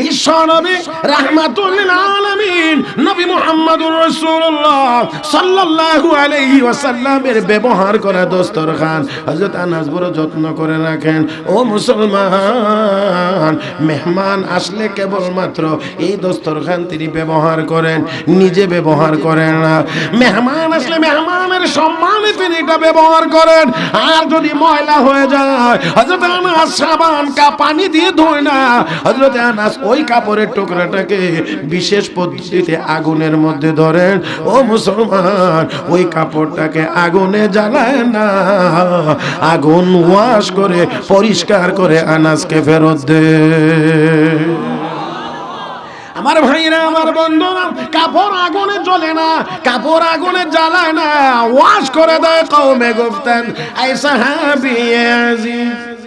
বিশ্ব নবী রাহমাতুল লিল আলামিন নবী মুহাম্মদুর রাসূলুল্লাহ সাল্লাল্লাহু আলাইহি ওয়াসাল্লামের ব্যবহার করা দস্তরখান হযরত আনাস বড় যত্ন করে রাখেন। ও মুসলমান, মেহমান আসলে কেবলমাত্র এই দস্তরখান তিনি ব্যবহার করেন, নিজে ব্যবহার করেন না। মেহমান আসলে মেহমানের সম্মানে তিনি এটা ব্যবহার করেন। আর যদি ময়লা হয়ে যায়, হযরত আনাস সাবান পানি দিয়ে ধোয় না, হযরত আনাস ওই কাপড়ের টুকরাটাকে বিশেষ পদ্ধতিতে আগুনের মধ্যে ধরেন। ও মুসলমান, ওই কাপড়টাকে আগুনে জ্বালায় না, আগুন ওয়াশ করে পরিষ্কার করে আনাসকে ফেরত দে। আমার ভাইরা, আমার বন্ধুরা, কাপড় আগুনে জ্বলে না, কাপড় আগুনে জ্বালায় না, ওয়াশ করে দেয়। কওমে গুফতান আই সাহাবী আজিজ,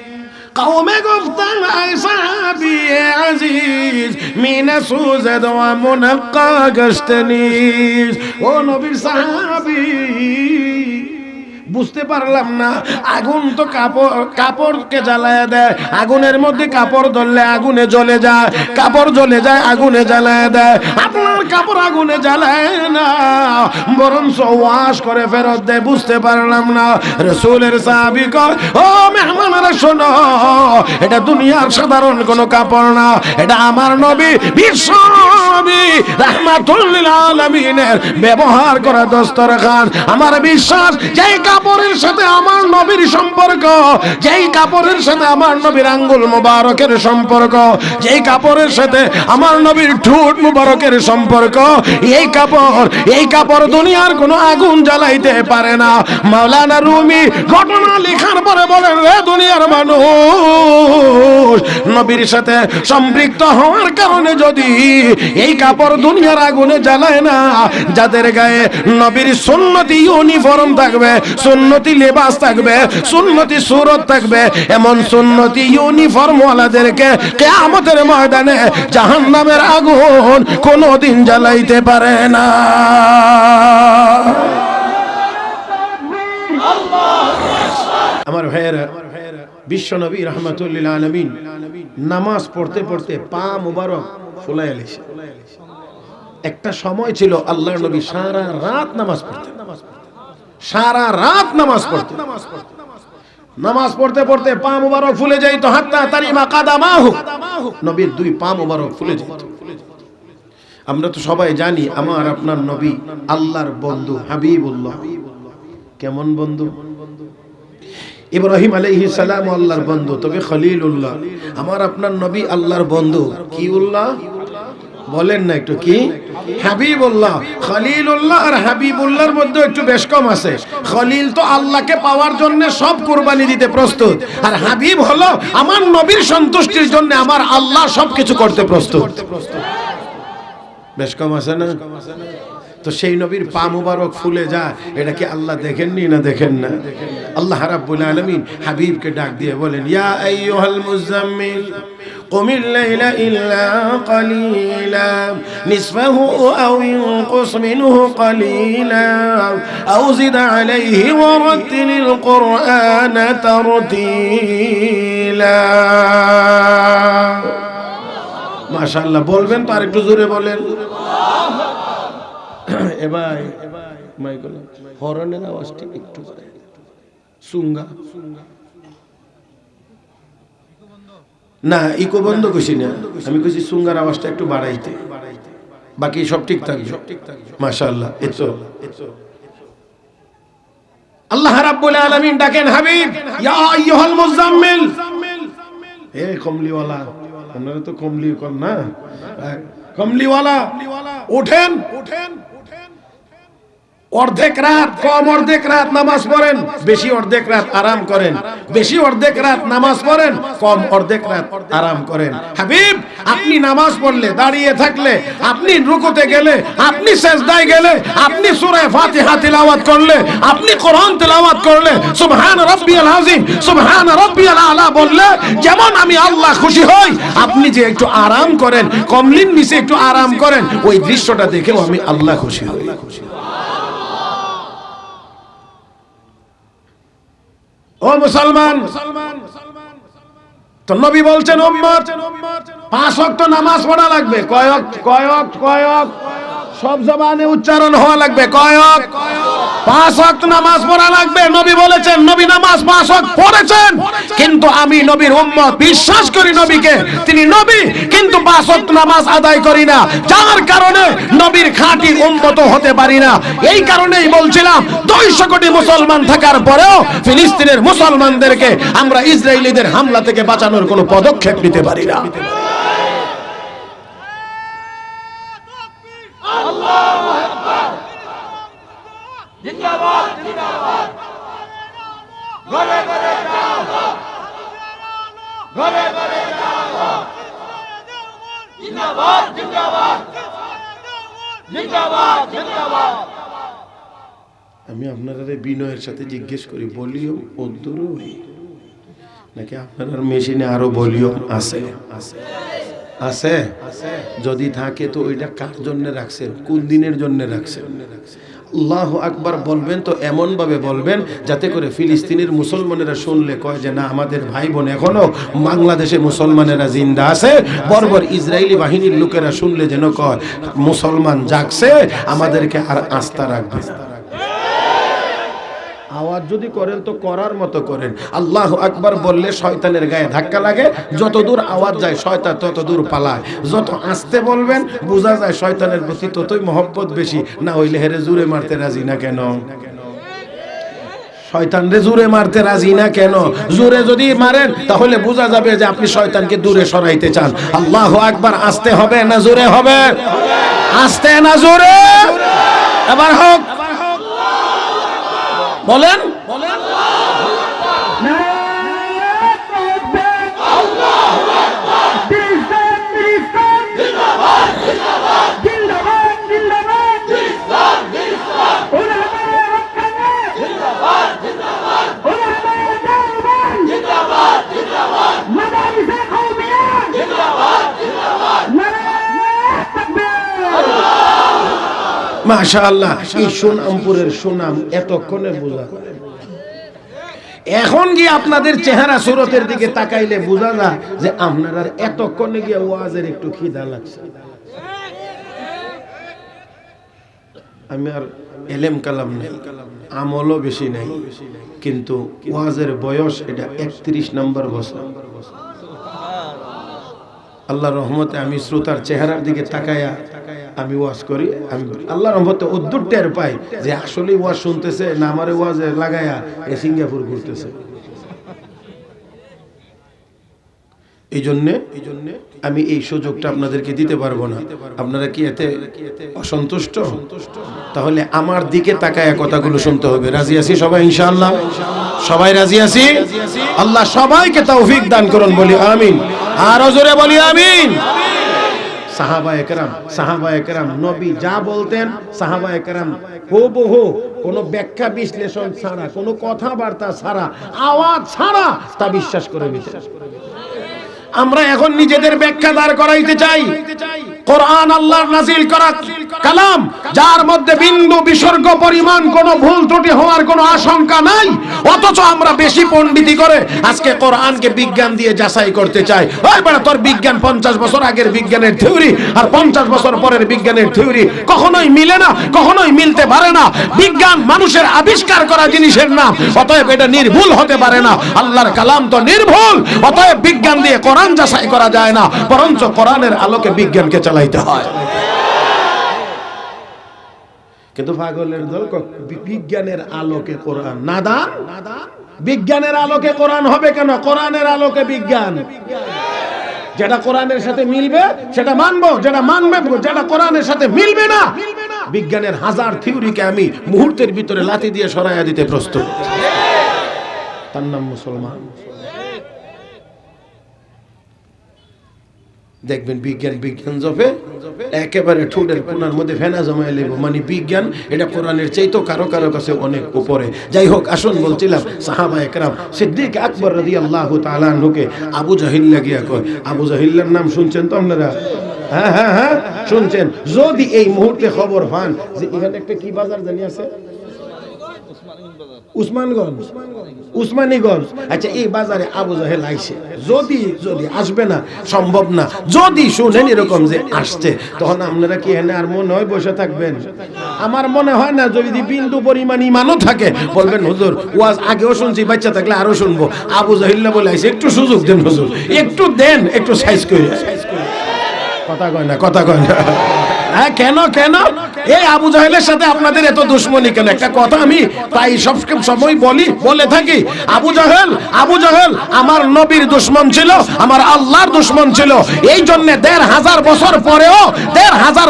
কওমে গুফতান আই সাহাবী আজিজ, মিনা সুজাদ ওয়া মুনাক্কা গাশতানিজ। ও নবীর সাহাবী, বুঝতে পারলাম না, আগুন তো কাপড়কে জ্বালায় দেয়, আগুনের মধ্যে কাপড় ধরলে আগুনে জ্বলে যায়, কাপড় জ্বলে যায় আগুনে জ্বালায় দেয়। আপনার কাপড় আগুনে জ্বালায় না, বরঞ্চ ওয়াশ করে ফেরত দেয়। বুঝতে পারলাম না। রাসূলের সাহাবী কয়, ও মেহমানেরা শোনো, এটা দুনিয়ার সাধারণ কোনো কাপড় না, এটা আমার নবী বিশ্ব নবী রাহমাতুল লিল আলামিনের ব্যবহার করা দস্তরখান। আমার বিশ্বাস, যেই কাপড়ের সাথে আমার নবীর সম্পর্ক, যেই কাপড়ের সাথে আমার নবীর আঙ্গুল মুবারকের সম্পর্ক, যেই কাপড়ের সাথে আমার নবীর ঠোঁট মুবারকের সম্পর্ক, এই কাপড় দুনিয়ার কোনো আগুন জ্বালাইতে পারে না। মাওলানা রুমি ঘটনা লেখার পরে বলেন, রে দুনিয়ার মানুষ, নবীর সাথে সম্পৃক্ত হওয়ার কারণে যদি এই কাপড় দুনিয়ার আগুনে জ্বালায় না, যাদের গায়ে নবীর সুন্নতি ইউনিফর্ম থাকবে, সুন্নতি লেবাস থাকবে, সুন্নতি সুরত থাকবে, এমন সুন্নতি ইউনিফর্ম ওয়ালাদেরকে কিয়ামতের ময়দানে জাহান্নামের আগুন কোনোদিন জ্বালাইতে পারে না। আমার ভাইয়েরা, বিশ্ব নবী রাহমাতুল লিল আলামিন নামাজ পড়তে পড়তে পা মুবারক ফুলাইয়া লেছে। একটা সময় ছিল আল্লাহর নবী সারা রাত নামাজ পড়তেন, সারা রাত নামাজ পড়তেন। নামাজ পড়তে পড়তে পা মুবারক ফুলে যাইত, হাত্তা তারিমা কাদামাহু, নবীর দুই পা মুবারক ফুলে যেত। আমরা তো সবাই জানি আমার আপনার নবী আল্লাহর বন্ধু, হাবিবুল্লাহ। কেমন বন্ধু? ইব্রাহিম আলাইহিস সালাম আল্লাহর বন্ধু, তবে খলিলুল্লাহ। আমার আপনার নবী আল্লাহর বন্ধু কি উল্লাহ বলেন না একটু, কি হাবিবুল্লাহ। খলিলুল্লাহ আর হাবিবুল্লাহর মধ্যে একটু বেশ কম আছে। খলিল তো আল্লাহকে পাওয়ার জন্য সব কুরবানি দিতে প্রস্তুত, আর হাবিব হলো আমার নবীর সন্তুষ্টির জন্য আমার আল্লাহ সবকিছু করতে প্রস্তুত। বেশ কম আছে না? তো সেই নবীর পা মুবারক ফুলে যায়, এটা কি আল্লাহ দেখেননি না দেখেন না? আল্লাহ রাব্বুল আলামিন হাবিবকে ডাক দিয়ে বলেন, ইয়া আইয়ুহাল মুজাম্মিল কুমিল লাইলা ইল্লা কালিলা নিসফাহু আও ইনকুস মিনহু কালিলা আও জিদ আলাইহি ওয়া রাত্তিলিল কুরআনা তারতিলা। মাশাআল্লাহ, বলবেন তো আরেকটু জোরে বলেন। এবার মাইকেল হরনের আওয়াজটি একটু সুঙ্গা না, ইকো বন্ধ কইছি না, আমি কইছি সুঙ্গার আওয়াজটা একটু বাড়াইতে, বাকি সব ঠিক থাকবে। মাশাআল্লাহ। এতো আল্লাহ রাব্বুল আলামিন ডাকেন, হাবিব ইয়া আইয়ুহাল মুজাম্মিল, হে কমলিওয়ালা। আপনারা তো কমলি কর না, কমলিওয়ালা ওঠেন। অর্ধেক রাত, কম অর্ধেক রাত নামাজ পড়েন, বেশি অর্ধেক রাত আরাম করেন। বেশি অর্ধেক রাত নামাজ পড়েন, কম অর্ধেক রাত আরাম করেন। হাবিব, আপনি নামাজ পড়লে, দাঁড়িয়ে থাকলে, আপনি রুকুতে গেলে, আপনি সিজদায় গেলে, আপনি সূরা ফাতিহা তিলাওয়াত করলে, আপনি কোরআন তিলাওয়াত করলে, সুবহান রাব্বিয়াল আযীম, সুবহান রাব্বিয়াল আলা বললে, যেমন আমি আল্লাহ খুশি হই। আপনি যে একটু আরাম করেন, কমলিন নিচে একটু আরাম করেন, ওই দৃশ্যটা দেখেও আমি আল্লাহ খুশি হই। ও মুসলমান, তো নবী বলছেন উম্মত 5 ওয়াক্ত নামাজ পড়া লাগবে। কয় ওয়াক্ত? সব জবানে উচ্চারণ হওয়া লাগবে। কয় ওয়াক্ত? 5 ওয়াক্ত নামাজ পড়া লাগবে। নবী বলেছেন, নবী নামাজ 5 ওয়াক্ত পড়েছেন, কিন্তু আমি নবীর উম্মত, বিশ্বাস করি নবীকে, তিনি নবী, কিন্তু 5 ওয়াক্ত নামাজ আদায় করি না, যার কারণে নবীর খাঁটি উম্মত হতে পারি না। এই কারণেই বলছিলাম 200 কোটি মুসলমান থাকার পরেও ফিলিস্তিনের মুসলমানদেরকে আমরা ইসরায়েলিদের হামলা থেকে বাঁচানোর কোনো পদক্ষেপ নিতে পারি না। জিন্দাবাদ জিন্দাবাদ, ঘরে ঘরে যাও, ঘরে ঘরে যাও, জিন্দাবাদ জিন্দাবাদ, জিন্দাবাদ জিন্দাবাদ। আমি আপনারা বিনয়ের সাথে জিজ্ঞেস করি, ভলিউম কতদূর নাকি আপনার মেশিনে আরো ভলিউম আছে? আছে? যদি থাকে তো ওইটা কার জন্য রাখছেন, কোন দিনের জন্য রাখছেন? আল্লাহু আকবার বলবেন তো এমন ভাবে বলবেন যাতে করে ফিলিস্তিনের মুসলমানেরা শুনলে কয় যে না, আমাদের ভাই বোন এখনো বাংলাদেশে মুসলমানেরা জিন্দা আছে। বর্বর ইসরায়েলি বাহিনীর লোকেরা শুনলে যেন কয় মুসলমান জাগছে, আমাদেরকে আর আস্থা রাখবে না। আওয়াজ যদি করেন তো করার মতো করেন। আল্লাহু আকবার বললে শয়তানের গায়ে ধাক্কা লাগে, যত দূর আওয়াজ যায় শয়তান তত দূর পালায়। যত আস্তে বলবেন বোঝা যায় শয়তানের প্রতি ততই মহব্বত বেশি। না হইলে হেরে জুরে মারতে রাজি না কেন? শয়তানরে জুরে মারতে রাজি না কেন? জুরে যদি মারেন তাহলে বোঝা যাবে যে আপনি শয়তানকে দূরে সরাইতে চান। আল্লাহু আকবার আস্তে হবে না জোরে হবে? আস্তে না জোরে? এবার হোক, বলেন। মাশাআল্লাহ, এই সোনামপুরের সুনাম এতক্ষণে বোঝা। এখন গিয়ে আপনাদের চেহারা সুরতের দিকে তাকাইলে বোঝা যায় যে আপনারা এতক্ষণে গিয়ে ওয়াজের একটু খিদা লাগছে। আমি আর এলেম কালাম নেই, আমলও বেশি নেই, কিন্তু ওয়াজের বয়স এটা 31 নম্বর বছর। আল্লাহর রহমতে আমি শ্রোতার চেহারার দিকে তাকায়া আমি ওয়াজ করি, আমি আল্লাহর রহমতে উদ্দুর টের পাই যে আসলে ওয়াজ শুনতেছে না আমারে ওয়াজে লাগায়া এ সিঙ্গাপুর ঘুরতেছে। এই জন্যে আমি এই সুযোগটা আপনাদেরকে দিতে পারবো না। আপনারা কি এতে অসন্তুষ্ট? তাহলে আমার দিকে তাকায়া কথাগুলো শুনতে হবে। রাজি আছি সবাই ইনশাআল্লাহ? সবাই রাজি আছি? আল্লাহ সবাইকে তৌফিক দান করুন, বলি আমিন। আরো জোরে বলি আমিন। সাহাবায়ে কেরাম নবী যা বলতেন সাহাবায়ে কেরাম হুবহু, কোনো ব্যাখ্যা বিশ্লেষণ ছাড়া, কোনো কথাবার্তা ছাড়া, আওয়াজ ছাড়া তা বিশ্বাস করে নিতেন। আমরা এখন নিজেদের ব্যাখ্যা দাঁড় করাইতে চাই। কোরআন আল্লাহর নাজিল করা কালাম, যার মধ্যে বিন্দু বিসর্গ পরিমাণ কোনো ভুল ত্রুটি হওয়ার কোনো আশঙ্কা নাই, অথচ আমরা বেশি পণ্ডিতি করে আজকে কোরআনকে বিজ্ঞান দিয়ে যাচাই করতে চাই। ওই বড় তোর বিজ্ঞান 50 বছর আগের বিজ্ঞানের থিওরি আর 50 বছর পরের বিজ্ঞানের থিওরি কখনোই মিলে না, কখনোই মিলতে পারে না। বিজ্ঞান মানুষের আবিষ্কার করা জিনিসের নাম, অতএব এটা নির্ভুল হতে পারে না। আল্লাহর কালাম তো নির্ভুল, অতএব বিজ্ঞান দিয়ে কোরআন যাচাই করা যায় না, বরঞ্চ কোরআনের আলোকে বিজ্ঞানকে চালাইতে হয়। কিন্তু পাগলের দল বিজ্ঞানের আলোকে কোরআন, নাদান বিজ্ঞানের আলোকে কোরআন হবে কেন? কোরআনের আলোকে বিজ্ঞান। যেটা কোরআনের সাথে মিলবে সেটা মানবো, যেটা মানবে, যেটা কোরআনের সাথে মিলবে না বিজ্ঞানের হাজার থিওরিকে আমি মুহূর্তের ভিতরে লাথি দিয়ে সরাইয়া দিতে প্রস্তুত। তার নাম মুসলমান। দেখবেন বিজ্ঞান জপে একেবারে ঠোঁটের কোণার মধ্যে ফেনা জমায় লেব, মানে বিজ্ঞান এটা কোরআনের চাইতেও কারো কাছে অনেক উপরে। যাই হোক, আসুন বলছিলাম সাহাবায়ে কেরাম সিদ্দিক আকবর রাদিয়াল্লাহু তাআলা আনহুকে আবু জাহিল লাগিয়া কয়। আবু জাহিলের নাম শুনছেন তো আপনারা? হ্যাঁ শুনছেন। যদি এই মুহূর্তে খবর পান যে এখানে একটা কি বাজার জানি আছে, উসমানগঞ্জ, উসমানীগঞ্জ। আচ্ছা, এই বাজারে আবু জাহেল আইছে, যদি আসবে না, সম্ভব না, যদি শুনেন এরকম যে আসছে, তখন আপনারা কি এনে আর মনে হয় বসে থাকবেন? আমার মনে হয় না, যদি বিন্দু পরিমাণ ইমানও থাকে বলবেন হুজুর ওয়াজ আগেও শুনছি, বাচ্চা থাকলে আরো শুনবো, আবু জাহেল বলে আইছে, একটু সুযোগ দেন হুজুর, একটু দেন, একটু সাইজ করে। কথা কয় না, কথা কয় না। হ্যাঁ, কেন কেন এই আবু জাহেলের সাথে আপনাদের এত দুশ্মনী কেন? একটা কথা আমি প্রায় সব সময় বলে থাকি, আবু জাহেল আমার নবীর দুশ্মন ছিল, আমার আল্লাহর দুশ্মন ছিল। এই জন্য ১৫০০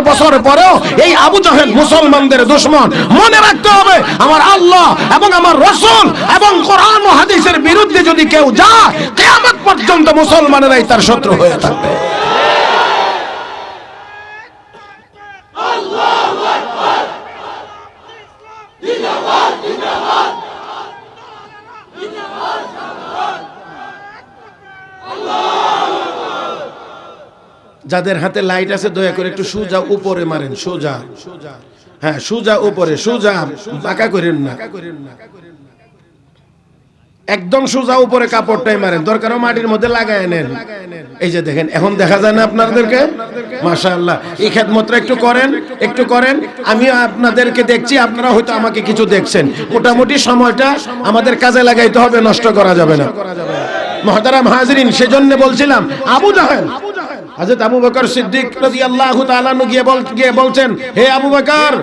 বছর পরেও এই আবু জাহেল মুসলমানদের দুশ্মন। মনে রাখতে হবে, আমার আল্লাহ এবং আমার রাসূল এবং কোরআন ও হাদিসের বিরুদ্ধে যদি কেউ যায়, কিয়ামত পর্যন্ত মুসলমানেরাই তার শত্রু হয়ে থাকবে। যাদের হাতে লাইট আছে দয়া করে একটু সোজা উপরে মারেন, সোজা। হ্যাঁ, সোজা উপরে, সোজা, বাঁকা করেন না, একদম সোজা উপরে কাপড়টাই মারেন, দরকার মাটির মধ্যে লাগায় নেন। এই যে দেখেন, এখন দেখা যায় না আপনাদেরকে? মাশাআল্লাহ, এই খেদমতটা একটু করেন। আমি আপনাদেরকে দেখছি, আপনারা হয়তো আমাকে কিছু দেখছেন। মোটামুটি সময়টা আমাদের কাজে লাগাইতে হবে, নষ্ট করা যাবে না। মুহতারাম হাজিরিন, সেজন্য বলছিলাম আবু জাহেল, হযরত আবু বকর সিদ্দিক রাদিয়াল্লাহু তাআলা গিয়ে বলছেন, হে আবু বকর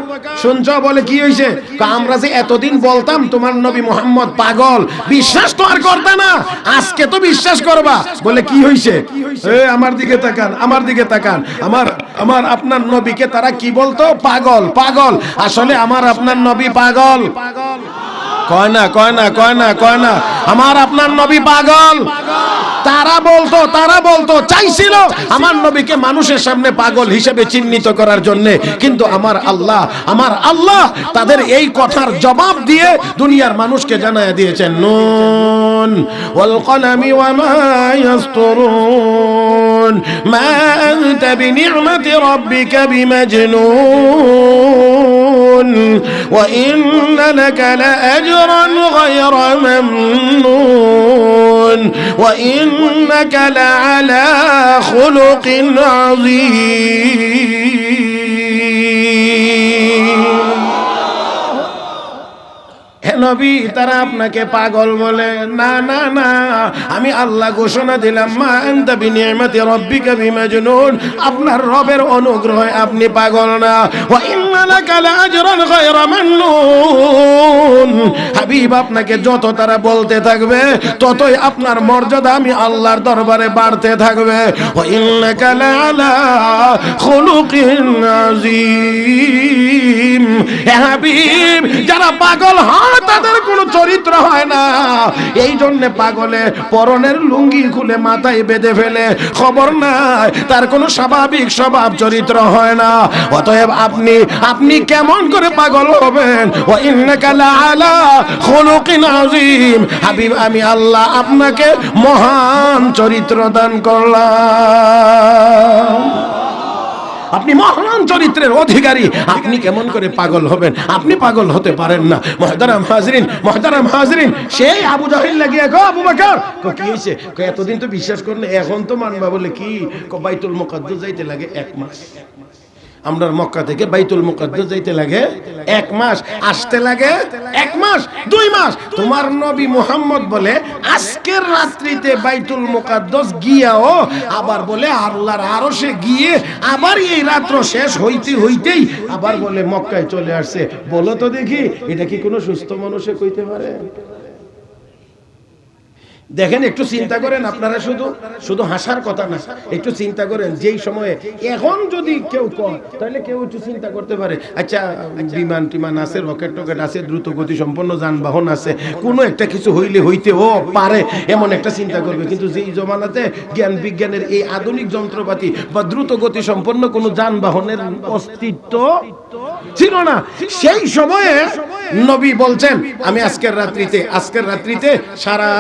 শুনছো? বলে কি হইছে? আমরা যে এতদিন বলতাম তোমার নবী মুহাম্মদ পাগল, বিশ্বাস তো আর করতে না, আজকে তো বিশ্বাস করবা। বলে কি হইছে? আমার দিকে তাকান, আমার আপনার নবীকে তারা কি বলতো? পাগল। আসলে আমার আপনার নবী পাগল। কয় না, আমার আপনার নবী পাগল। তারা বলতো চাইছিল আমার নবীকে মানুষের সামনে পাগল হিসেবে চিহ্নিত করার জন্য, কিন্তু আমার আল্লাহ তাদের এই কথার জবাব দিয়ে দুনিয়ার মানুষকে জানায়া দিয়েছেন, নুন ওয়াল কলামি ওয়া মা ইয়াসতুরুন মা আনতা বিনি'মাতি রাব্বিকা বিমাজনুন ওয়া ইন্না লাকা লাআজরান গায়রা মামনুন ওয়া ইন্নাকা লাআলা খুলুকিন আযীম। হে নবী, তারা আপনাকে পাগল বলে। না, আমি আল্লাহ ঘোষণা দিলাম, মা আনতা বিনি'মাতি রাব্বিকা বিমাজনুন, আপনার রবের অনুগ্রহে আপনি পাগল না। ওয়া ইন্না লাকা লাআজরান গায়রা মামনুন, হাবিব আপনাকে যত তারা বলতে থাকবে ততই আপনার মর্যাদা আমি আল্লাহর দরবারে বাড়তে থাকবে। ওয়া ইন্নাকা লাআলা খুলুকিন আযীম। হে হাবিব, যারা পাগল হয় তাদের কোনো চরিত্র হয় না, এই জন্য পাগলে পরনের লুঙ্গি খুলে মাথায় বেঁধে ফেলে, খবর নাই তার কোনো স্বাভাবিক স্বভাব চরিত্র হয় না। অতএব আপনি কেমন করে পাগল হবেন? ওয়া ইন্নাকা লাআলা খুলুকিন আযীম। হাবিব, আমি আল্লাহ আপনাকে মহান চরিত্র দান করলাম, আপনি মহান চরিত্রের অধিকারী, আপনি কেমন করে পাগল হবেন? আপনি পাগল হতে পারেন না। মুহতারাম হাজরিন, সেই আবু জাহেল লাগিয়ে গো আবু বকর কি হইছে? এতদিন তো বিশ্বাস করেন, এখন তো মানবা। বলে কি? বাইতুল মুকাদ্দাস যাইতে লাগে 1 মাস। আমরা মক্কা থেকে বাইতুল মুকাদ্দাস যাইতে লাগে 1 মাস, আসতে লাগে 1 মাস 2 মাস। তোমার নবী মুহাম্মদ বলে আজকের রাত্রিতে বাইতুল মুকাদ্দাস গিয়াও আবার বলে আল্লাহর আরশে গিয়ে আবার এই রাত্র শেষ হইতেই আবার বলে মক্কায় চলে আসছে। বলো তো দেখি, এটা কি কোনো সুস্থ মানুষে কইতে পারে? দেখেন, একটু চিন্তা করেন আপনারা, শুধু হাসার কথা না, একটু চিন্তা করেন। যেই সময়ে এখন যদি কেউ কয়, তাহলে কেউ একটু চিন্তা করতে পারে, আচ্ছা বিমান টিমান আছে, রকেট টকেট আছে, দ্রুত গতি সম্পন্ন যানবাহন আছে, কোনো একটা কিছু হইতেও পারে, এমন একটা চিন্তা করবে। কিন্তু যেই জমানাতে জ্ঞান বিজ্ঞানের এই আধুনিক যন্ত্রপাতি বা দ্রুত গতি সম্পন্ন কোনো যানবাহনের অস্তিত্ব ছিল না, সেই সময়ে নবী বলছেন আমি আজকের রাত্রিতে সারা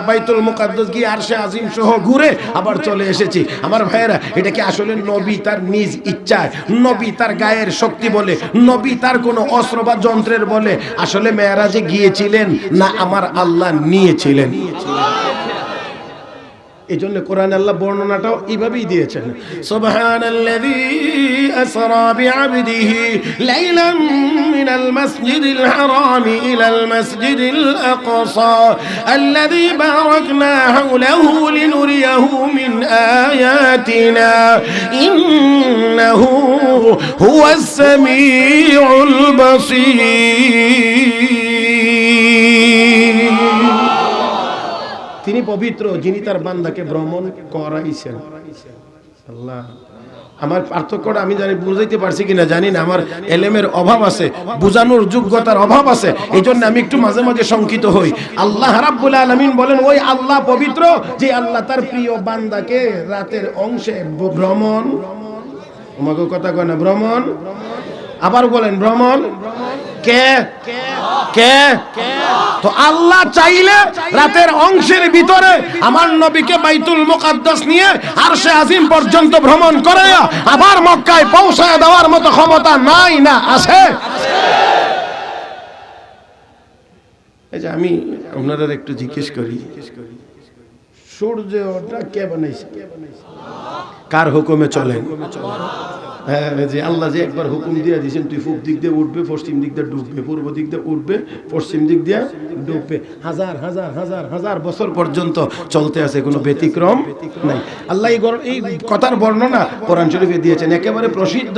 বাইতুল মুকাদ্দাস গিয়ে আরশে আজিম সহ ঘুরে আবার চলে এসেছি। আমার ভাইয়েরা, এটা কি আসলে নবী তার নিজ ইচ্ছায়, নবী তার গায়ের শক্তি বলে, নবী তার কোনো অস্ত্র বা যন্ত্রের বলে আসলে মেরাজে গিয়েছিলেন, না আমার আল্লাহ নিয়েছিলেন? এই জন্য কোরআনে আল্লাহ বর্ণনাটাও এইভাবেই দিয়েছেন, সুবহানাল্লাযী আসরা বিআবদিহি লাইলাম মিনাল মাসজিদিল হারামি ইলাল মাসজিদিল আকসা আল্লাযী বারাকনা হাওলাহু লিনুরিয়াহু মিন আয়াতিনা ইন্নাহু হুয়াস সামিউল বাসীর। তিনি পবিত্র, যিনি তার বান্দাকে ভ্রমণ করাইছেন। আল্লাহ, আমার পার্থক্যটা আমি জানি, বুঝাইতে পারছি কিনা জানি না, আমার এলেমের অভাব আছে, বুঝানোর যোগ্যতার অভাব আছে, এই জন্য আমি একটু মাঝে মাঝে শঙ্কিত হই। আল্লাহ রাব্বুল আলামিন বলেন ওই আল্লাহ পবিত্র, যে আল্লাহ তার প্রিয় বান্দাকে রাতের অংশে ভ্রমণ, তোমাকে কথা কয় না, ভ্রমণ, আবার বলেন ভ্রমণ, কে কে? তো আল্লাহ চাইলে রাতের অংশের ভিতরে আমার নবীকে বাইতুল মুকাদ্দাস নিয়ে আরশে আজিম পর্যন্ত ভ্রমণ করে আবার মক্কায় পৌঁছায় দেওয়ার মতো ক্ষমতা নাই না আছে? এই যে আমি আপনাদের একটু জিজ্ঞেস করি, সূর্যটা কে বানাইছে? কার হুকুমে চলে? হ্যাঁ, যে আল্লাহ যে একবার হুকুম দিয়ে দিয়েছেন তুই পূব দিক দিয়ে উঠবে, পশ্চিম দিক দিয়ে ডুববে, পূর্ব দিক দিয়ে উঠবে, পশ্চিম দিক দিয়ে ডুববে, হাজার হাজার হাজার হাজার বছর পর্যন্ত চলতে আছে, কোনো ব্যতিক্রম নাই। আল্লাহ এই কথার বর্ণনা কোরআন শরীফে দিয়েছেন, একেবারে প্রসিদ্ধ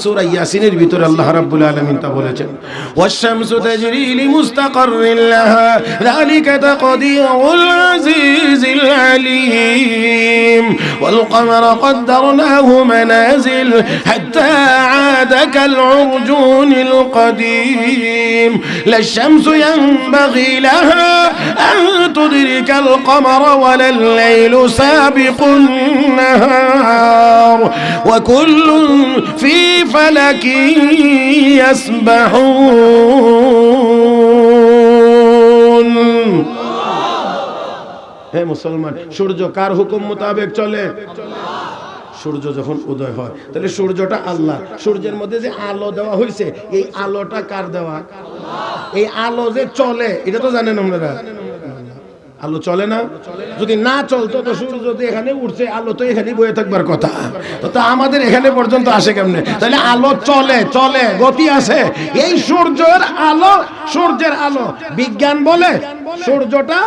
সূরা ইয়াসিনের ভিতরে আল্লাহ রাব্বুল আলামিন তা বলেছেন, ওয়াশ-শামসু তাজরি লিমুস্তাকাররিন লাহা যালিকা তাকদীরুল আজিজিল আলীম ওয়াল কমারা কদ্দারনাহু মানাজিল حتى عاد كالعرجون القديم لا الشمس ينبغي لها أن تدرك القمر ولا الليل سابق النهار وكل في فلك يسبحون. হে মুসলমান, সূর্য কার হুকুম মোতাবেক চলে? সূর্য যখন উদয় হয়, তাহলে সূর্যটা আল্লাহ। সূর্যের মধ্যে যে আলো দেওয়া হয়েছে, এই আলোটা কার দেওয়া? এই আলো যে চলে, এটা তো জানেন আপনারা, আলো চলে না? যদি না চলতো তো সূর্য যদি এখানে উঠছে, আলো তো এখানে বয়ে থাকবার কথা, তো আমাদের এখানে পর্যন্ত আসে কেমনে? তাহলে আলো চলে, গতি আছে। এই সূর্যের আলো বিজ্ঞান বলে সূর্যটা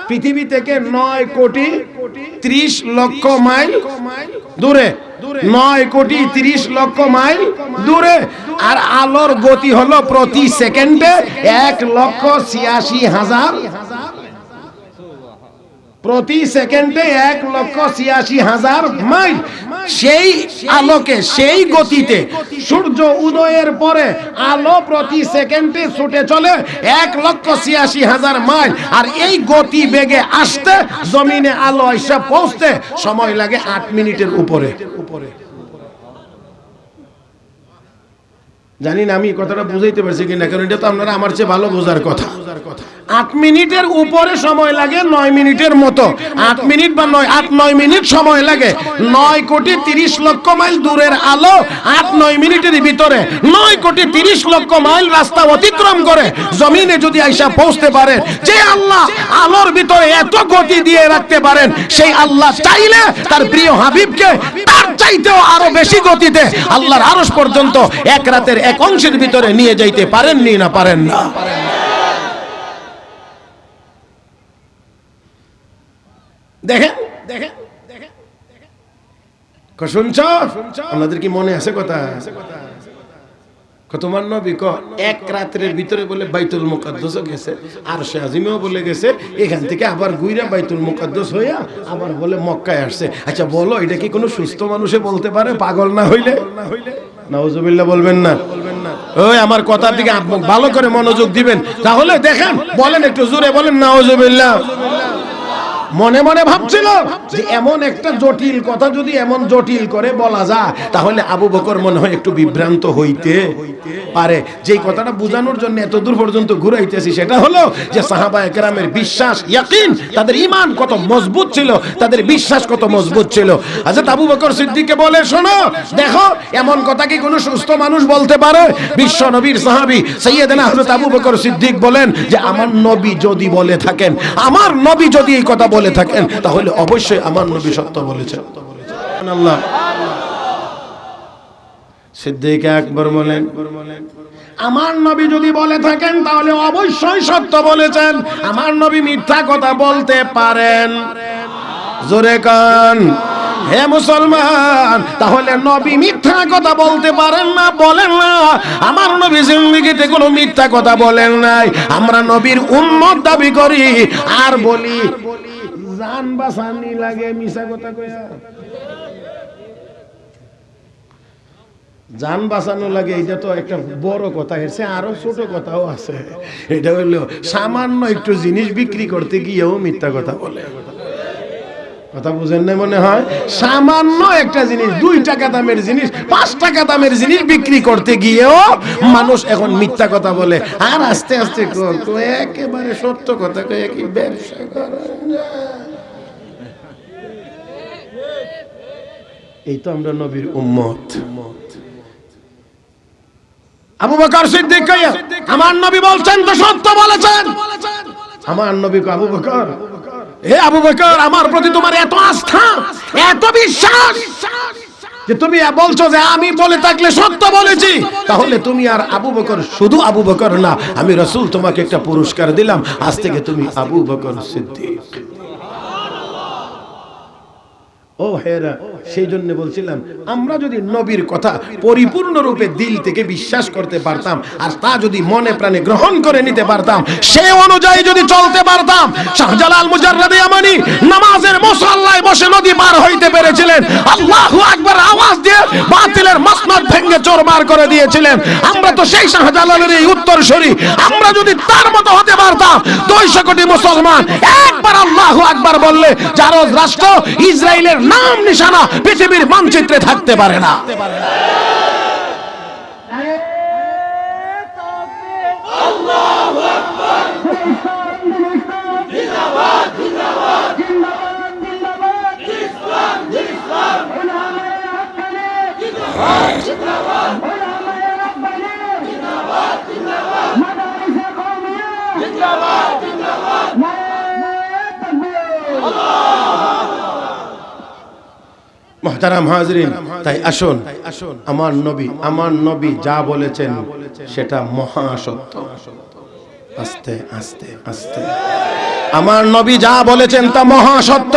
পৃথিবী থেকে 9,30,00,000 মাইল দূরে, 9,30,00,000 মাইল দূরে। আর আলোর গতি হলো প্রতি সেকেন্ডে 1,86,000, প্রতি সেকেন্ডে 1,86,000 মাইল। সেই আলোকে, সেই গতিতে সূর্য উদয়ের পরে আলো প্রতি সেকেন্ডে ছুটে চলে 1,86,000 মাইল। আর এই গতি বেগে আসতে জমিনে আলো এসে পৌঁছতে সময় লাগে 8 মিনিটের উপরে। জানি না আমি কথাটা বুঝাইতে পারছি কিনা, কারণ এটা তো আপনারা আমার চেয়ে ভালো বোঝার কথা। 8 মিনিটের উপরে সময় লাগে 9 মিনিটের মতো। 8 মিনিট বা 8-9 মিনিট সময় লাগে। 9,30,00,000 মাইল দূরের আলো 8-9 মিনিটের ভিতরে 9,30,00,000 মাইল রাস্তা অতিক্রম করে জমিনে যদি আইসা পৌঁছতে পারে, যে আল্লাহ আলোর ভিতরে এত গতি দিয়ে রাখতে পারেন, সেই আল্লাহ চাইলে তার প্রিয় হাবিবকে তার চাইতেও আরো বেশি গতিতে আল্লাহর আরশ পর্যন্ত এক রাতের এক অংশের ভিতরে নিয়ে যাইতে পারেননি না পারেন না? দেখেন শুনছ, আপনাদের কি মনে আছে কথা? তোমার নবী এক রাতের ভিতরে বলে বাইতুল মুকাদ্দাস গেছে, আরশে আজিমেও বলে গেছে, এখান থেকে আবার ঘুরে বাইতুল মুকাদ্দাস হইয়া আবার বলে মক্কায় আসছে। আচ্ছা বলো, এটা কি কোনো সুস্থ মানুষে বলতে পারে, পাগল না হইলে? নাউজুবিল্লাহ বলবেন না? ওই আমার কথার দিকে ভালো করে মনোযোগ দিবেন, তাহলে দেখেন, বলেন একটু জোরে বলেন নাউজুবিল্লাহ। মনে মনে ভাবছিল যে এমন একটা জটিল কথা যদি এমন জটিল করে বলা যায় তাহলে আবু বকর মনে হয় একটু বিভ্রান্ত হইতে পারে। যেই কথাটা বোঝানোর জন্য এত দূর পর্যন্ত ঘুরাইতেছি সেটা হলো যে সাহাবায়ে কেরামের বিশ্বাস, ইয়াকিন, তাদের ঈমান কত মজবুত ছিল, তাদের বিশ্বাস কত মজবুত ছিল। হযরত আবু বকর সিদ্দিককে বলে, শোনো, দেখো এমন কথা কি কোনো সুস্থ মানুষ বলতে পারে? বিশ্ব নবীর সাহাবী সাইয়েদনা হযরত আবু বকর সিদ্দিক বলেন যে আমার নবী যদি বলে থাকেন, আমার নবী যদি এই কথা বলে থাকেন তাহলে অবশ্যই আমার নবী সত্য বলেছেন। সুবহানাল্লাহ। সিদ্দিক আকবর বলেন, আমার নবী যদি বলে থাকেন তাহলে অবশ্যই সত্য বলেছেন, আমার নবী মিথ্যা কথা বলতে পারেন। জোরে কান হে মুসলমান, তাহলে নবী মিথ্যা কথা বলতে পারেন না, বলেন না। আমার নবী জিন্দেগিতে কোনো মিথ্যা কথা বলেন নাই। আমরা নবীর উম্মত দাবি করি আর বলি জান বাঁচানি লাগে মিছা কথা কইয়া। জান বাঁচানো লাগে এটা তো একটা বড় কথা, এর চেয়ে আরো ছোট কথাও আছে। এটা হলো সামান্য একটু জিনিস বিক্রি করতে গিয়েও মিথ্যা কথা বলে। কথা বুঝেন না মনে হয়? সামান্য একটা জিনিস, 2 টাকা দামের জিনিস, 5 টাকা দামের জিনিস বিক্রি করতে গিয়েও মানুষ এখন মিথ্যা কথা বলে। আর আস্তে আস্তে একেবারে সত্য কথা কয়ে কি ব্যবসা করেন না। এই তো আমরা নবীর উম্মত। আবু বকর সিদ্দিক কইয়া আমার নবী বলছেন তো সত্য বলেছেন। আমার নবী কো আবু বকর, হে আবু বকর, আমার প্রতি তোমার এত আস্থা, এত বিশ্বাস যে তুমি বলছো যে আমি বলে থাকলে সত্য বলেছি, তাহলে তুমি আর আবু বকর শুধু আবু বকর না, আমি রাসূল তোমাকে একটা পুরস্কার দিলাম, আজ থেকে তুমি আবু বকর সিদ্দিক। ও হেরা, সেই জন্য বলছিলাম আমরা যদি নবীর কথা পরিপূর্ণ রূপে দিল থেকে বিশ্বাস করতে পারতাম আর তা যদি মনে প্রাণে গ্রহণ করে নিতে পারতাম, সেই অনুযায়ী যদি চলতে পারতাম, শাহজালাল মুজাররাদে ইয়ামানি নামাজের মুসাল্লায় বসে নদী পার হইতে পেরেছিলেন, আল্লাহু আকবার আওয়াজ দিয়ে বাতিলের মাসনদ ভেঙে চোরমার করে দিয়েছিলেন। আমরা তো সেই শাহজালালের এই উত্তরসূরি, আমরা যদি তার মতো হতে পারতাম, 200 কোটি মুসলমান একবার আল্লাহু আকবার বললে জারজ রাষ্ট্র ইসরায়েলের নাম নিশানা পৃথিবীর মানচিত্রে থাকতে পারে না। আল্লাহু আকবার। জিন্দাবাদ জিন্দাবাদ জিন্দাবাদ জিন্দাবাদ ইসলাম ইসলাম উলামায়ে রাব্বানি জিন্দাবাদ জিন্দাবাদ উলামায়ে রাব্বানি জিন্দাবাদ জিন্দাবাদ মাদারিসে কওমিয়া জিন্দাবাদ জিন্দাবাদ নারে তাকবীর আল্লাহু মুহতারাম হাজরিন, তাই আসুন আমার নবী যা বলেছেন সেটা মহা সত্য। আস্তে আস্তে আস্তে, আমার নবী যা বলেছেন তা মহা সত্য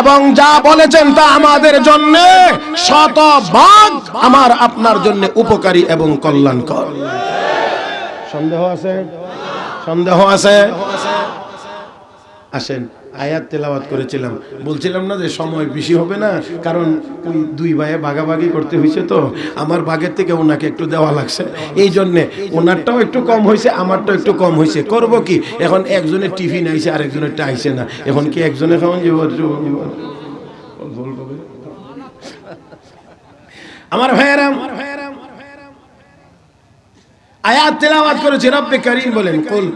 এবং যা বলেছেন তা আমাদের জন্য শতভাগ আমার আপনার জন্য উপকারী এবং কল্যাণকর। সন্দেহ আছে? সন্দেহ আছে? আসেন আয়াত তেলাওয়াত করেছিলাম, বলছিলাম না যে সময় বেশি হবে না, কারণ ওই 2 ভাইয়ে ভাগাভাগি করতে হয়েছে, তো আমার ভাগের থেকে ওনাকে একটু দেওয়া লাগছে, এই জন্যে ওনারটাও একটু কম হয়েছে, আমারটাও একটু কম হয়েছে। করব কি, এখন একজনের টিফিন আইছে আর একজনেরটা আইছে না, এখন কি একজনে খাওয়ান যাব? আমার ভাইয়েরা আয়াত তেলাওয়াত করেছে, রব্বে কারীম বলেন কুল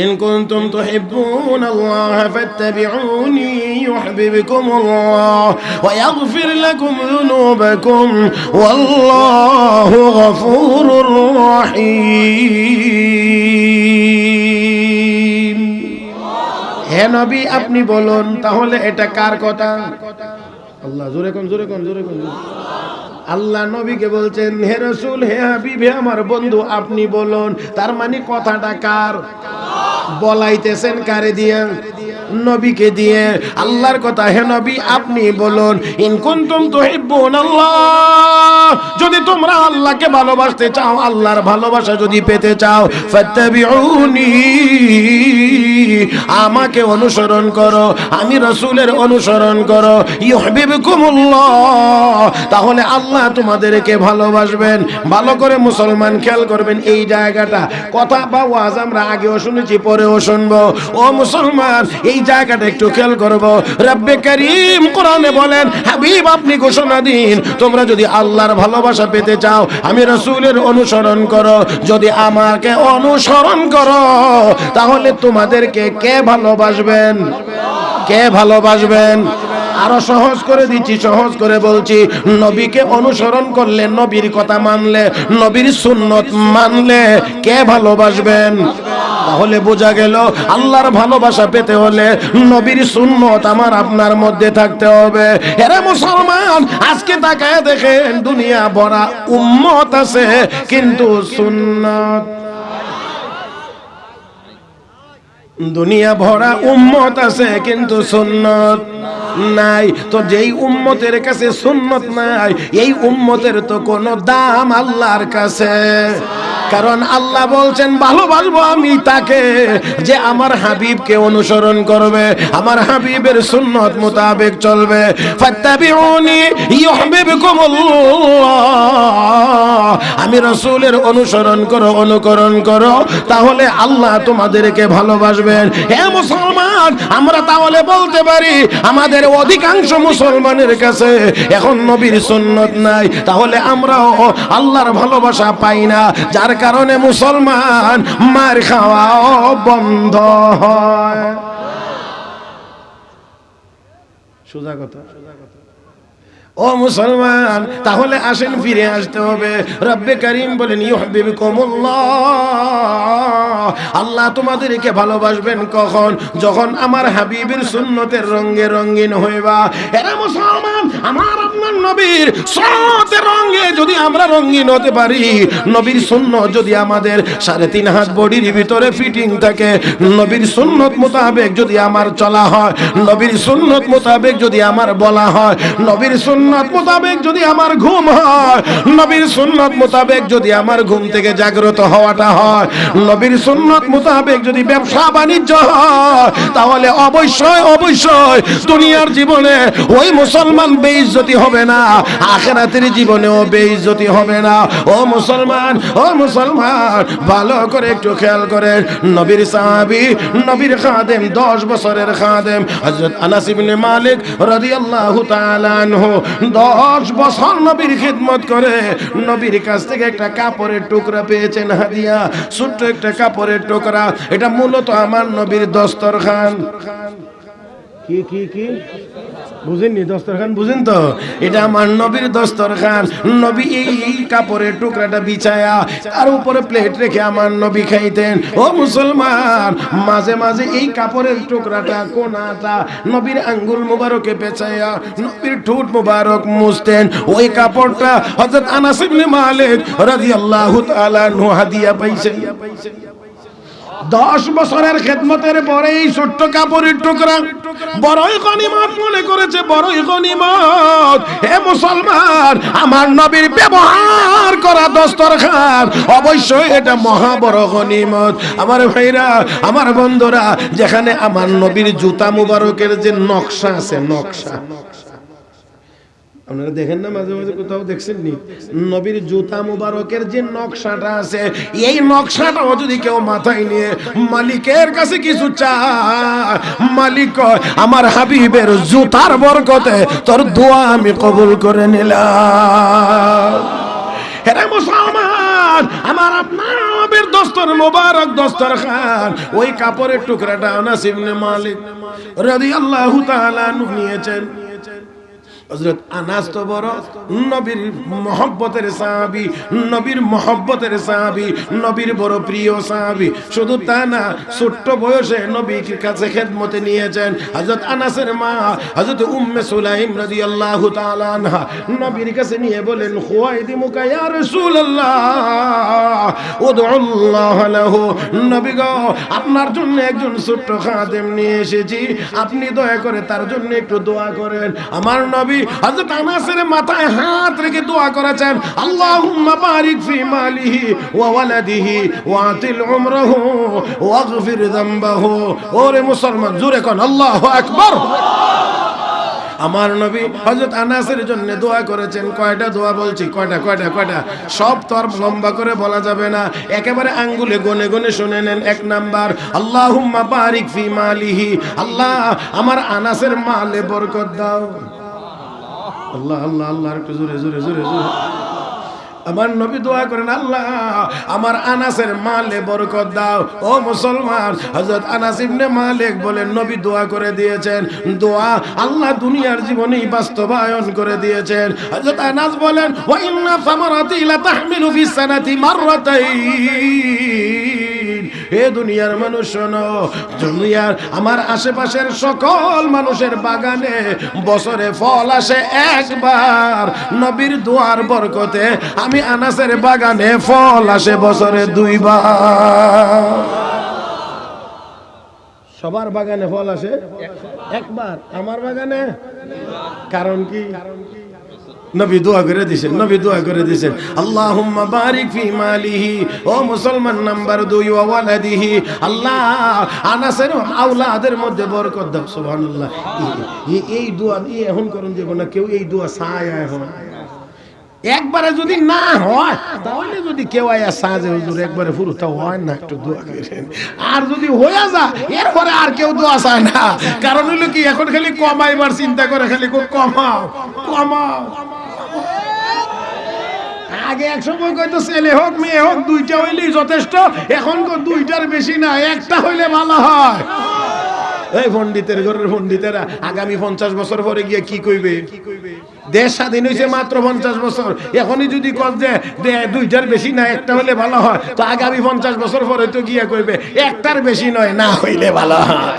ইন কুনতুম তুহিব্বুনাল্লাহা ফাত্তাবিউনি ইউহিব্বুকুমুল্লাহ ওয়া ইয়াগফির লাকুম যুনুবাকুম ওয়াল্লাহু গফুরুর রহিম। হে নবী আপনি বলুন, তাহলে এটা কার কথা? আল্লাহ, জোরে কোন জোরে কোন জোরে কোন। আল্লাহ নবীকে বলছেন, হে রাসূল, হে হাবিব, হে আমার বন্ধু, আপনি বলুন। তার মানে কথাটা কার? বলাইতেছেন কারে দিয়ে? নবীকে দিয়ে। আল্লাহর কথা, হে নবী আপনি বলুন, ইন কুনতুম তুহিব্বুনাল্লাহ, যদি তোমরা আল্লাহকে ভালোবাসতে চাও, আল্লাহর ভালোবাসা যদি পেতে চাও, ফাত্তাবিউনি, আমাকে অনুসরণ করো, আমি রাসূলের অনুসরণ করো, ইউহিব্বুকুমুল্লাহ, তাহলে আল্লাহ তোমাদেরকে ভালোবাসবেন। ভালো করে মুসলমান খেয়াল করবেন এই জায়গাটা, কথা বা ওয়াজ আমরা আগেও শুনেছি পরেও শুনবো। ও মুসলমান এই জায়গাটা একটু খেয়াল করবো। রব্বে কারীম কোরআনে বলেন, হাবিব আপনি ঘোষণা দিন, তোমরা যদি আল্লাহর ভালোবাসা পেতে চাও আমি রাসূলের অনুসরণ করো। যদি আমাকে অনুসরণ করো তাহলে তোমাদেরকে কে ভালোবাসবেন? কে ভালোবাসবেন? আরো সহজ করে দিচ্ছি, সহজ করে বলছি, নবীকে অনুসরণ করলে, নবীর কথা মানলে, নবীর সুন্নত মানলে কে ভালোবাসবেন? তাহলে বোঝা গেল আল্লাহর ভালোবাসা পেতে হলে নবীর সুন্নত আমার আপনার মধ্যে থাকতে হবে। এরা মুসলমান আজকে তাকায় দেখেন দুনিয়া ভরা উম্মত আছে কিন্তু সুন্নত, দুনিয়া ভরা উম্মত আছে কিন্তু সুন্নত নাই। তো যেই উম্মতের কাছে সুন্নত নাই এই উম্মতের তো কোনো দাম আল্লাহর কাছে। কারণ আল্লাহ বলছেন ভালোবাসবো আমি তাকে যে আমার হাবিবকে অনুসরণ করবে, আমার হাবিবের সুন্নত মোতাবেক চলবে। ফাত্তাবিউনি ইউহিব্বুকুমুল্লাহ, আমি রাসূলের অনুসরণ করো, অনুকরণ করো, তাহলে আল্লাহ তোমাদেরকে ভালোবাসবেন। হে মুসলমান আমরা তাহলে বলতে পারি আমাদের অধিকাংশ মুসলমানের কাছে এখন নবীর সুন্নত নাই, তাহলে আমরাও আল্লাহর ভালোবাসা পাই না, যার কারণে মুসলমান মার খাওয়াও বন্ধ হয়। সোজা কথা। ও মুসলমান তাহলে আসেন ফিরে আসতে হবে। রব্বে কারীম বলেন ইউহিব্বুকুমুল্লাহ, আল্লাহ তোমাদেরকে ভালোবাসবেন কখন? যখন আমার হাবিবের সুন্নতের রঙে রঙিন হইবা। এরা মুসলমান আমার আপনার নবীর সুন্নতের রঙে যদি আমরা রঙিন হতে পারি, নবীর সুন্নত যদি আমাদের 3.5 হাত বডির ভিতরে ফিটিং থাকে, নবীর সুন্নত মোতাবেক যদি আমার চলা হয়, নবীর সুন্নত মোতাবেক যদি আমার বলা হয়, নবীর সুন্নত মোতাবেক যদি আমার ঘুম হয়, নবীর সুন্নত মোতাবেক যদি আমার ঘুম থেকে জাগ্রত হওয়াটা হয়, নবীর সুন্নত মোতাবেক যদি ব্যবসা বাণিজ্য হয়, তাহলে অবশ্যই অবশ্যই দুনিয়ার জীবনে ওই মুসলমান বেইজ্জতি হবে না, আখিরাতের জীবনেও বেইজ্জতি হবে না। ও মুসলমান, ও মুসলমান ভালো করে একটু খেয়াল করেন। নবীর সাহাবী, নবীর খাদেম, 10 বছরের খাদেম হযরত আনাস ইবনে মালিক রাদিয়াল্লাহু তাআলা আনহু 10 বছর নবীর খিদমত করে নবীর কাছ থেকে একটা কাপড়ের টুকরা পেয়েছেন হাদিয়া, ছোট্ট একটা কাপড়ের টুকরা। এটা মূলত আমার নবীর দস্তরখান। কি কি কি বুঝেননি? দস্তরখান বুঝেন তো? এটা আমার নবীর দস্তরখান। নবী এই কাপড়ের টুকরাটা বিছায়া তার উপরে প্লেট রেখে আমার নবী খাইতেন। ও মুসলমান মাঝে মাঝে এই কাপড়ের টুকরাটা কোনাটা নবীর আঙ্গুল মুবারকে পেঁচাইয়া নবীর ঠোঁট মুবারক মুছতেন। ওই কাপড়টা হযরত আনাস ইবনে মালিক রাদিয়াল্লাহু তাআলা আনহু হাদিয়া পাইছেন। 10 বছরের খেদমতের পরে এই ছোট্ট কাপড়ের টুকরা বড়ই গনিমত মনে করেছে, বড়ই গনিমত। হে মুসলমান আমার নবীর ব্যবহার করা দস্তরখান অবশ্যই এটা মহা বড় গনিমত। আমার ভাইরা, আমার বন্ধুরা, যেখানে আমার নবীর জুতা মুবারকের যে নকশা আছে, নকশা আপনারা দেখেন না মাঝে মাঝে, কোথাও দেখছেন নি? নবীর জুতা মুবারকের যে নকশাটা আছে, এই নকশাটাও যদি কেউ মাথায় নিয়ে মালিকের কাছে কিছু চায়, মালিক আমার হাবিবের জুতার বরকতে তোর দোয়া আমি কবুল করে নিলাম। হে মুসলমান আমার আপনার নবীর দস্তর মুবারক দস্তরখান, ওই কাপড়ের টুকরাটা আনাস ইবনে মালিক রাদিয়াল্লাহু তাআলা নিয়েছেন। হযরত আনাস তো বড় নবীর মহব্বতের সাহাবী, নবীর মহব্বতের সাহাবী, নবীর বড় প্রিয় সাহাবী। শুধু তা না, ছোট্ট বয়সে নবীর কাছে খেদমতে নিয়েছেন। হযরত আনাসের মা হযরত উম্মে সুলাইম রাদিয়াল্লাহু তাআলা আনহা নবীর কাছে নিয়ে বলেন, খুয়াইদিমুকা ইয়া রাসূলুল্লাহ উদউল্লাহ লাহু, নবী গো আপনার জন্য একজন ছোট্ট খাদেম নিয়ে এসেছি, আপনি দয়া করে তার জন্য একটু দোয়া করেন। আমার নবী হযরত আনাসের মাথায় হাত রেখে দোয়া করেছেন, আল্লাহুম্মা বারিক ফি মালিহি ওয়া ওয়ালাদিহি ওয়া আতিল উমরাহু ওয়াগফির যামবাহু। ওরে মুসলমান জোরে কোন আল্লাহু আকবার। আমার নবী হযরত আনাসের জন্য দোয়া করেছেন। কয়টা দোয়া বলছি, কয়টা সব তো আর লম্বা করে বলা যাবে না, একেবারে আঙ্গুলে গনে গনে শুনে নেন। এক নাম্বার, আল্লাহুম্মা বারিক ফি মালিহি, আল্লাহ আমার আনাসের মালে বরকত দাও। আল্লাহ আল্লাহ আল্লাহ, একটু জোরে জোরে জোরে জোরে। আমার নবী দোয়া করেন, আল্লাহ আমার আনাসের মালে বরকত দাও। ও মুসলমান, হযরত আনাস ইবনে মালিক বলেন নবী দোয়া করে দিয়েছেন, দোয়া আল্লাহ দুনিয়ার জীবনেই বাস্তবায়ন করে দিয়েছেন। হযরত আনাস বলেন, ওয়া ইন্না সামারাতি লা তাহমিলু ফিস সানাতি মাররাতাইন। হে দুনিয়ার মানুষ শোনো, দুনিয়ার আমার আশেপাশের সকল মানুষের বাগানে বছরে ফল আসে একবার, নবীর দোয়ার বরকতে আমি আনাসের বাগানে ফল আসে বছরে 2 বার। সবার বাগানে ফল আসে একবার, আমার বাগানে কারণ কি? নবী দোয়া করে দিয়েছেন, নবী দোয়া করে দিয়েছেন, আল্লাহুম্মা বারিক ফি মালিহি। ও মুসলমান, নাম্বার 2, ওয়া ওয়ালাদিহি, আল্লাহ আনাসের আওলাদের মধ্যে বরকত দাও। সুবহানাল্লাহ। এই দোয়া দিয়ে এখন করুন যাব না কেউ, এই দোয়া চায় এখন। একবারে যদি না হয় তাহলে যদি কেউ আয়া সাজে হুজুর একবারে ফুরুতা হয় না, একটু দোয়া করেন। আর যদি হয়ে যায় এরপরে আর কেউ দোয়া চায় না, কারণ হলো কি এখন খালি কমাইবার চিন্তা করে, খালি কমাও কমাও। আগে এক সময় কইতো ছেলে হোক মেয়ে হোক 2টা হইলেই যথেষ্ট, এখন 2টার বেশি না, একটা হইলে ভালো হয়। এই পণ্ডিতের ঘরের পণ্ডিতেরা আগামী 50 বছর পরে গিয়ে কি কইবে? দেশ স্বাধীন হয়েছে মাত্র 50 বছর, এখনই যদি কল যে 2টার বেশি না, একটা হলে ভালো হয়, তো আগামী 50 বছর পরে তো গিয়ে কইবে একটার বেশি নয়, না হইলে ভালো হয়।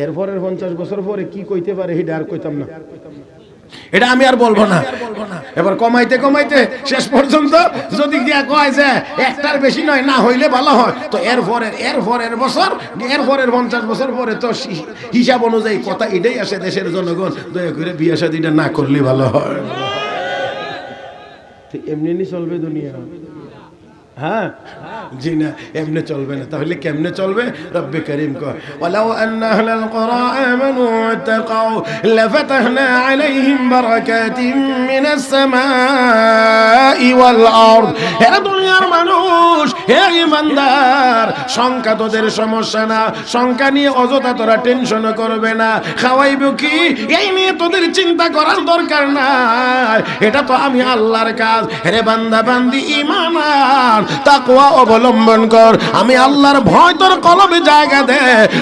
এরপরের 50 বছর পরে কি কইতে পারে সেটা আর কইতাম না, এটা আমি আর বলবো না। এবার কমাইতে কমাইতে শেষ পর্যন্ত যদি গিয়া কয় যে একটার বেশি নয়, না হইলে ভালো হয়, তো এরপরের বছর, এরপরের 50 বছর পরে তো হিসাব অনুযায়ী কথা এটাই আসে, দেশের জনগণ দয়া করে বিয়ে শাদীটা না করলে ভালো হয়। এমনি চলবে দুনিয়া? হ্যাঁ জি না, এমনি চলবে না। তাহলে কেমনে চলবে? রব্বে করিম কয়, ওয়ালাউ আন্না আহলাল কুরা আমানু ওয়াত্তাকাউ লাফাতাহনা আলাইহিম বারাকাতিন মিনাস সামাই ওয়াল আরদ। হে দুনিয়ার মানুষ, হে ঈমানদার, সংখ্যা তোদের সমস্যা না, সংখ্যা নিয়ে অযথা তোরা টেনশন করবে না। খাওয়াইব কি এই নিয়ে তোদের চিন্তা করার দরকার নাই, এটা তো আমি আল্লাহর কাজ। হে বান্দা বান্দি ঈমান তাকওয়া অবলম্বন কর, আমি আল্লাহর ভয় তোর কলবে জায়গা দে,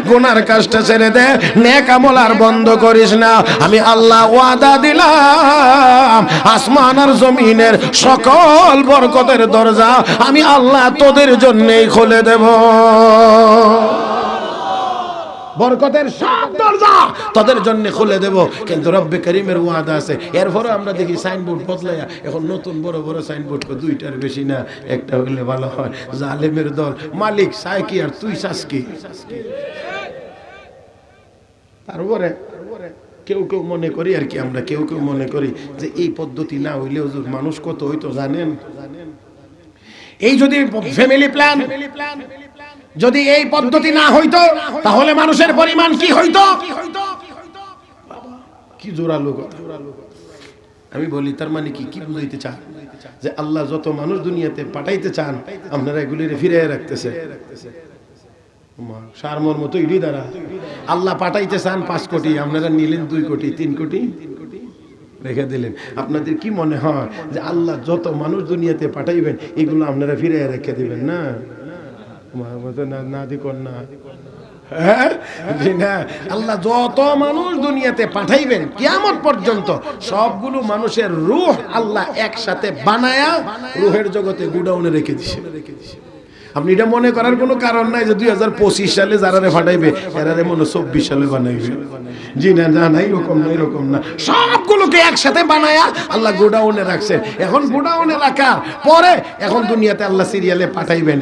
গুনার কাজটা ছেড়ে দে, নেক আমল আর বন্ধ করিস না। আমি আল্লাহ ওয়াদা দিলাম, আসমান আর জমিনের সকল বরকতের দরজা আমি আল্লাহ তোদের জন্যই খুলে দেব। বরকতের সব দরজা তোদের জন্য খুলে দেব। কিন্তু রব্বে করিমের ওয়াদা আছে। এরপরে আমরা দেখি সাইনবোর্ড বদলাইয়া এখন নতুন বড় বড় সাইনবোর্ড, 2টার বেশি না, একটা হইলে ভালো হয়। জালেমের দল, মালিক চায় কি আর তুই চাস কি? তারপরে কেউ কেউ মনে করি আর কি, আমরা কেউ কেউ মনে করি যে এই পদ্ধতি না হইলে হুজুর মানুষ কত হইতো জানেন? এই যদি ফ্যামিলি প্ল্যান, যদি এই পদ্ধতি না হইতো তাহলে মানুষের পরিমাণ কি হইতো? কি জোরালো কথা। আমি বলি তার মানে কি বুঝাইতে চান? যে আল্লাহ যত মানুষ দুনিয়াতে পাঠাইতে চান আপনারা এগুলিরে ফিরিয়ে রাখতেছে। সারমর মতো ইডি দ্বারা আল্লাহ পাঠাইতে চান 5 কোটি, আপনারা নিলেন 2 কোটি 3 কোটি রেখে দিলেন। আপনাদের কি মনে হয় যে আল্লাহ যত মানুষ দুনিয়াতে পাঠাইবেন এগুলো আপনারা ফিরে রেখে দিবেন? না, আল্লাহ যত মানুষ দুনিয়াতে পাঠাইবেন কিয়ামত পর্যন্ত সবগুলো মানুষের রূহ আল্লাহ একসাথে বানায়া রূহের জগতে গুডাউনে রেখে দিছে। আপনি এটা মনে করার কোনো কারণ নাই যে 2025 সালে যারারে ফাটাইবে এরারে মনে 24 সালে বানাইবে। জি না, না না, এরকম না, এরকম না, সবগুলোকে একসাথে বানায়া আল্লাহ গোডাউনে রাখছে। এখন গোডাউনে রাখার পরে এখন দুনিয়াতে আল্লাহ সিরিয়ালে পাঠাইবেন।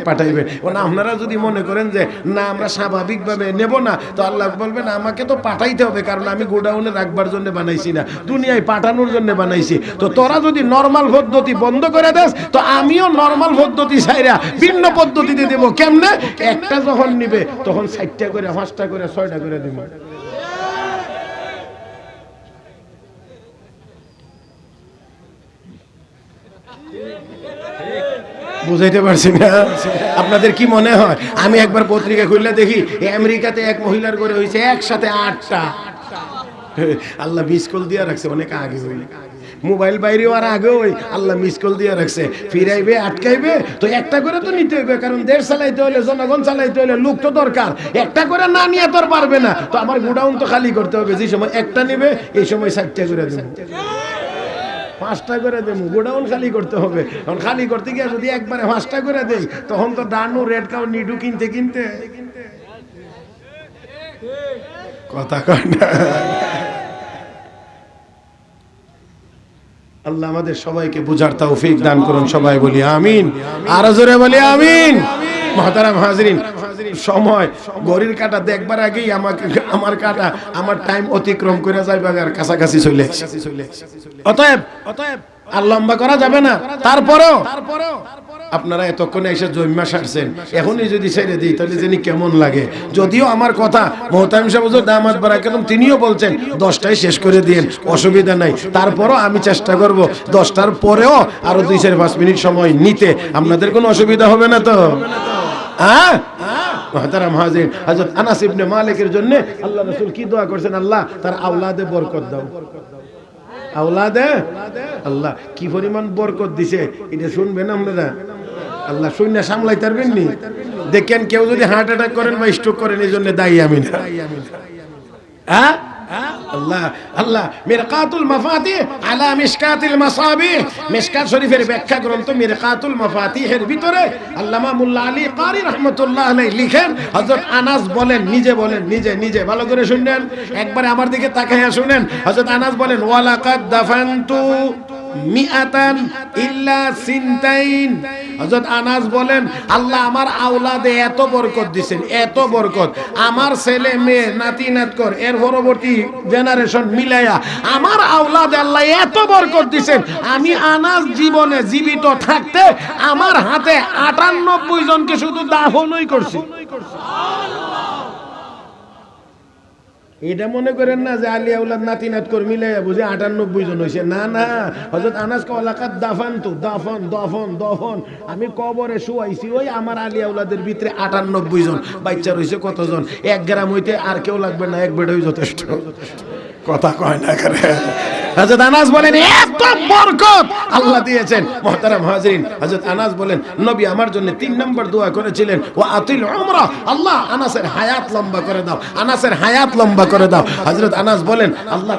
না আপনারা যদি মনে করেন যে না আমরা স্বাভাবিকভাবে নেব না, তো আল্লাহ বলবেন আমাকে তো পাঠাইতে হবে, কারণ আমি গোডাউনে রাখবার জন্য বানাইছি না, দুনিয়ায় পাঠানোর জন্য বানাইছি। তো তোরা যদি নরমাল পদ্ধতি বন্ধ করে দেস তো আমিও নরমাল পদ্ধতি ছাইরা ভিন্ন পদ্ধতি দিয়ে দেবো। কেমনে? একটা যখন নিবে তখন 4টা করে 5টা করে 6টা করে দিব। বুঝাইতে পারছি না? আপনাদের কি মনে হয় আমি একবার পত্রিকা খুললে দেখি আমেরিকাতে এক মহিলার ঘরে হয়েছে একসাথে 8টা। আল্লাহ মিস কল দিয়ে রাখছে অনেক আগে, মোবাইল বাইরেও আর আগে ওই আল্লাহ মিস কল দিয়ে রাখছে। ফিরাইবে আটকাইবে তো একটা করে তো নিতে হইবে, কারণ দেশ চালাইতে হলে জনগণ চালাইতে হলে লোক তো দরকার। একটা করে না নিয়ে তো আর পারবে না, তো আমার গোডাউন তো খালি করতে হবে। যে সময় একটা নেবে এই সময় 7টা করে দেবো, 5টা করে দেবো, গোডাউন খালি করতে হবে। কারণ খালি করতে গিয়ে যদি একবারে 5টা করে দেই তখন তো ডানু রেড কাউ নিডু কিনতে কিনতে কথা কয় না। আল্লাহ আমাদের সবাইকে বুঝার তৌফিক দান করুন, সবাই বলি আমিন, আর জোরে বলি আমিন। মুহতারাম হাজরিন, সময় ঘড়ির কাঁটা দেখবার আগেই আমার কাঁটা আমার টাইম অতিক্রম করে যাইবে আর কাছাকাছি চলে আসছে। অতএব আর লম্বা করা যাবে না। তারপরেও আপনারা এতক্ষণে এসে জন্মা সারছেন, এখনই যদি ছেড়ে দিই তাহলে জানি কেমন লাগে। যদিও আমার কথা মোহতামিম সাহেব হুজুর দামাত বারাকাতুহুম তিনিও বলছেন 10টায় শেষ করে দিন, অসুবিধা নাই। তারপরও আমি চেষ্টা করব 10টার পরেও আরো 2-5 মিনিট সময় নিতে। আপনাদের কোনো অসুবিধা হবে না তো? মুহতারাম হাজির, হযরত আনাস ইবনে মালিকের জন্য আল্লাহ রাসূল কি দোয়া করছেন? আল্লাহ তার আওলাদে বরকত দাও। আওলাদে আল্লাহ কি পরিমাণ বরকত দিছে এটা শুনবেন আপনারা। আল্লাহ শূন্য সামলাইতে পারবেন নি? দেখেন কেউ যদি হার্ট অ্যাটাক করেন বা স্ট্রোক করেন এই জন্য দায়ী আমি না। আল্লাহ আল্লাহ মিরকাতুল মাফাতিহ আলা মিশকাতিল মাসাবিহ, মিশকাত শরীফের ব্যাখ্যা গ্রন্থ মিরকাতুল মাফাতিহের ভিতরে আল্লামা মুল্লা আলী কারি রাহমাতুল্লাহ আলাইহি লিখেন, হযরত আনাস বলেন, নিজে বলেন, নিজে ভালো করে শুনেন, একবারে আমার দিকে তাকাইয়া শুনেন। হযরত আনাস বলেন ওয়ালাকাদ দাফানতু মিআতান ইল্লা সিনতাইন। হযরত আনাস বলেন আল্লাহ আমার আওলাদে এত বরকত দিবেন, এত বরকত, আমার ছেলে মেয়ে নাতি নাতকর এর পরবর্তী জেনারেশন মিলাইয়া আমার আওলাদে আল্লাহ এত বরকত দিবেন, আমি আনাস জীবনে জীবিত থাকতে আমার হাতে 98 জনকে শুধু দাফনই করছি। এটা মনে করেন না যে আলী আওলাদ নাতি নাত করে মিলাইয়া বুঝে 98 জন হয়েছে, না না। হযরত আনাস কলাকাত দাফানতু দফন আমি কবরে শুয়াইছি ওই আমার আলী আওলাদের ভিতরে 98 জন। বাচ্চা রয়েছে কতজন? 1 গ্রাম হইতে আর কেউ লাগবে না, এক বেডই যথেষ্ট। কথা কয় না করে। হযরত আনাস বলেন এত বরকত আল্লাহ দিয়েছেন। মুহতারাম হাজিরিন, হযরত আনাস বলেন নবী আমার জন্য 3 নম্বর দোয়া করেছিলেন, ওয়া আতিল উমরা, আল্লাহ আনাসের হায়াত লম্বা করে দাও, আনাসের হায়াত লম্বা করে দাও। হযরত আনাস বলেন আল্লাহ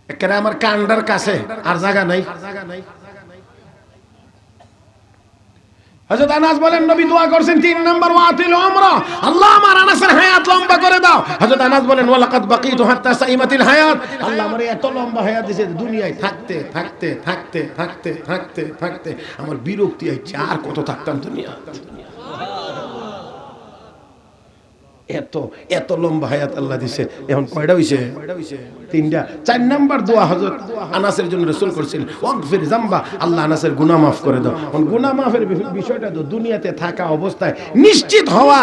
একেবারে আমার কান্ডার কাছে আর জায়গা নাই। হযরত আনাস বলেন নবী দোয়া করছেন 3 নাম্বার ওয়াতিল উমরা, আল্লাহ আমার আনাসের হায়াত লম্বা করে দাও। হযরত আনাস বলেন ওয়ালাকাদ বাকিতু হাত্তা সাইমাতিল হায়াত, আল্লাহ আমার এত লম্বা হায়াত দিয়েছে দুনিয়ায় থাকতে থাকতে থাকতে থাকতে থাকতে থাকতে আমার বিরক্তি হচ্ছে, আর কত থাকতাম দুনিয়া। এত এত লম্বা হায়াত আল্লাহ দিয়েছে। এখন কয়টা হইছে? 3টা। 4 নাম্বার দোয়া হযরত আনাসের জন্য রাসূল করেছিলেন ওয়াগফির যামবা, আল্লাহ আনাসের গুনাহ মাফ করে দাও। এখন গুনাহ মাফের বিষয়টা তো দুনিয়াতে থাকা অবস্থায় নিশ্চিত হওয়া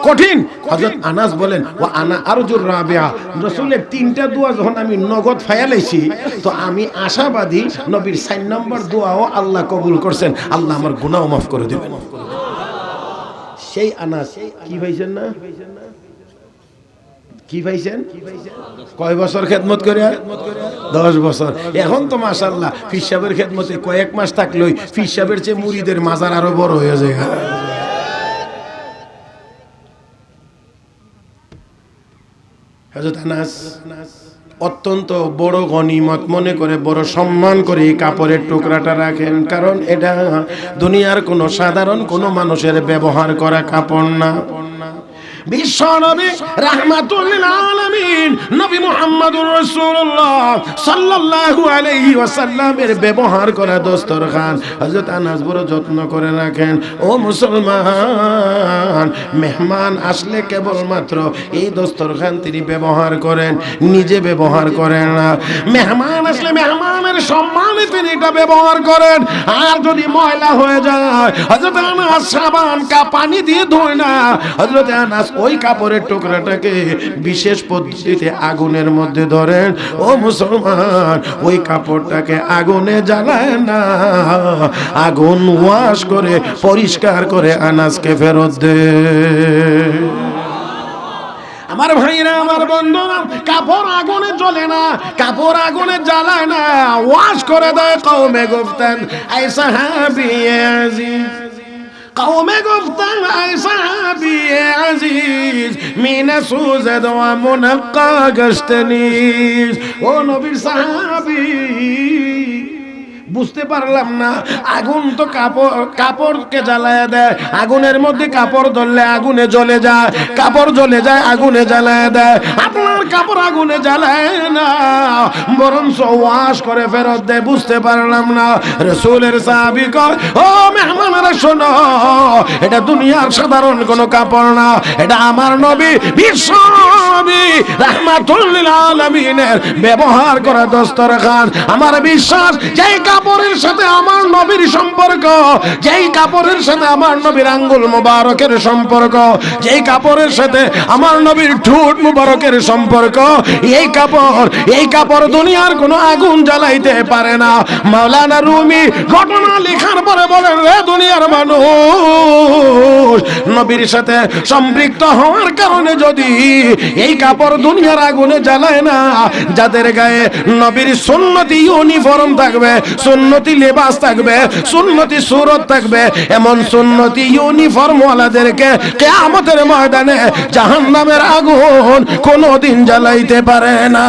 কঠিন। হযরত আনাস বলেন ওয়া আনা আরজুর রাবিয়া, রাসূলের 3টা দোয়া যখন আমি নগদ ফায়ালাইছি তো আমি আশাবাদী নবীর 4 নাম্বার দোয়াও আল্লাহ কবুল করছেন, আল্লাহ আমার গুনাহ মাফ করে দিবেন। সেই আনাস কি পাইছেন না? কি পাইছেন? কয় বছর খেদমত করে? 10 বছর। এখন তো মাশাআল্লাহ পীর সাহেবের খেদমতে কয়েক মাস থাকলেই পীর সাহেবের চেয়ে মুরিদের মাজার আরো বড় হয়ে যায়। হযরত আনাস অত্যন্ত বড় গনিমত মনে করে, বড় সম্মান করে এই কাপড়ের টুকরাটা রাখেন, কারণ এটা দুনিয়ার কোনো সাধারণ কোনো মানুষের ব্যবহার করা কাপড় না। বিশ্বনবী রাহমাতুল লিল আলামিন নবী মুহাম্মদুর রাসূলুল্লাহ সাল্লাল্লাহু আলাইহি ওয়াসাল্লামের ব্যবহার করা দস্তরখান হযরত আনাস বড় যত্ন করে রাখেন। ও মুসলমান, মেহমান আসলে কেবলমাত্র এই দস্তরখান তিনি ব্যবহার করেন, নিজে ব্যবহার করেন না। মেহমান আসলে মেহমানের সম্মানে তিনি এটা ব্যবহার করেন। আর যদি ময়লা হয়ে যায় হযরত আনাস সাবান কা পানি দিয়ে ধোয় না, হযরত আনাস ওই কাপড়ের টুকরাটাকে বিশেষ পদ্ধতিতে আগুনের মধ্যে ধরেন। ও মুসলমান, ওই কাপড়টাকে আগুনে জ্বালায় না, আগুন ওয়াশ করে পরিষ্কার করে আনাজকে ফেরত দে। আমার ভাইরা, আমার বন্ধুরা, কাপড় আগুনে জ্বলে না, কাপড় আগুনে জ্বালায় না, ওয়াশ করে দেয়। কওমে গুফতান আই সাহাবী আজিজ, কওমে গুফতান আই সাহাবী আজিজ, মিনা সুজাদ ওয়া মুনাক্কা গাশতানিজ। ও নবীর সাহাবী, বুঝতে পারলাম না, আগুন তো কাপড়কে জ্বালায় দেয়, আগুনের মধ্যে কাপড় ধরলে আগুনে জ্বলে যায়, কাপড় জ্বলে যায় আগুনে জ্বালায় দেয়। আপনার কাপড় আগুনে জ্বালায় না, বরং ওয়াশ করে ফেরত দেয়। বুঝতে পারলাম না। রাসূলের সাহাবী কয়, ও মেহমানেরা শোনো, এটা দুনিয়ার সাধারণ কোনো কাপড় না, এটা আমার নবী বিশ্ব নবী রাহমাতুল লিল আলামিনের ব্যবহার করা দস্তরখান। আমার বিশ্বাস, যেই কাপড়ের সাথে আমার নবীর সম্পর্ক, যেই কাপড়ের সাথে আমার নবীর আঙ্গুল মুবারকের সম্পর্ক, যেই কাপড়ের সাথে আমার নবীর ঠোঁট মুবারকের সম্পর্ক, এই কাপড় দুনিয়ার কোনো আগুন জ্বালাইতে পারে না। মাওলানা রুমি ঘটনা লেখার পরে বলেন, রে দুনিয়ার মানুষ, নবীর সাথে সম্পৃক্ত হওয়ার কারণে যদি এই কাপড় দুনিয়ার আগুনে জ্বালায় না, যাদের গায়ে নবীর সুন্নতি ইউনিফর্ম থাকবে, সুন্নতি লেবাস থাকবে, সুন্নতি সুরত থাকবে, এমন সুন্নতি ইউনিফর্ম ওয়ালাদেরকে কিয়ামতের ময়দানে জাহান্নামের আগুন কোনোদিন জ্বালাইতে পারে না।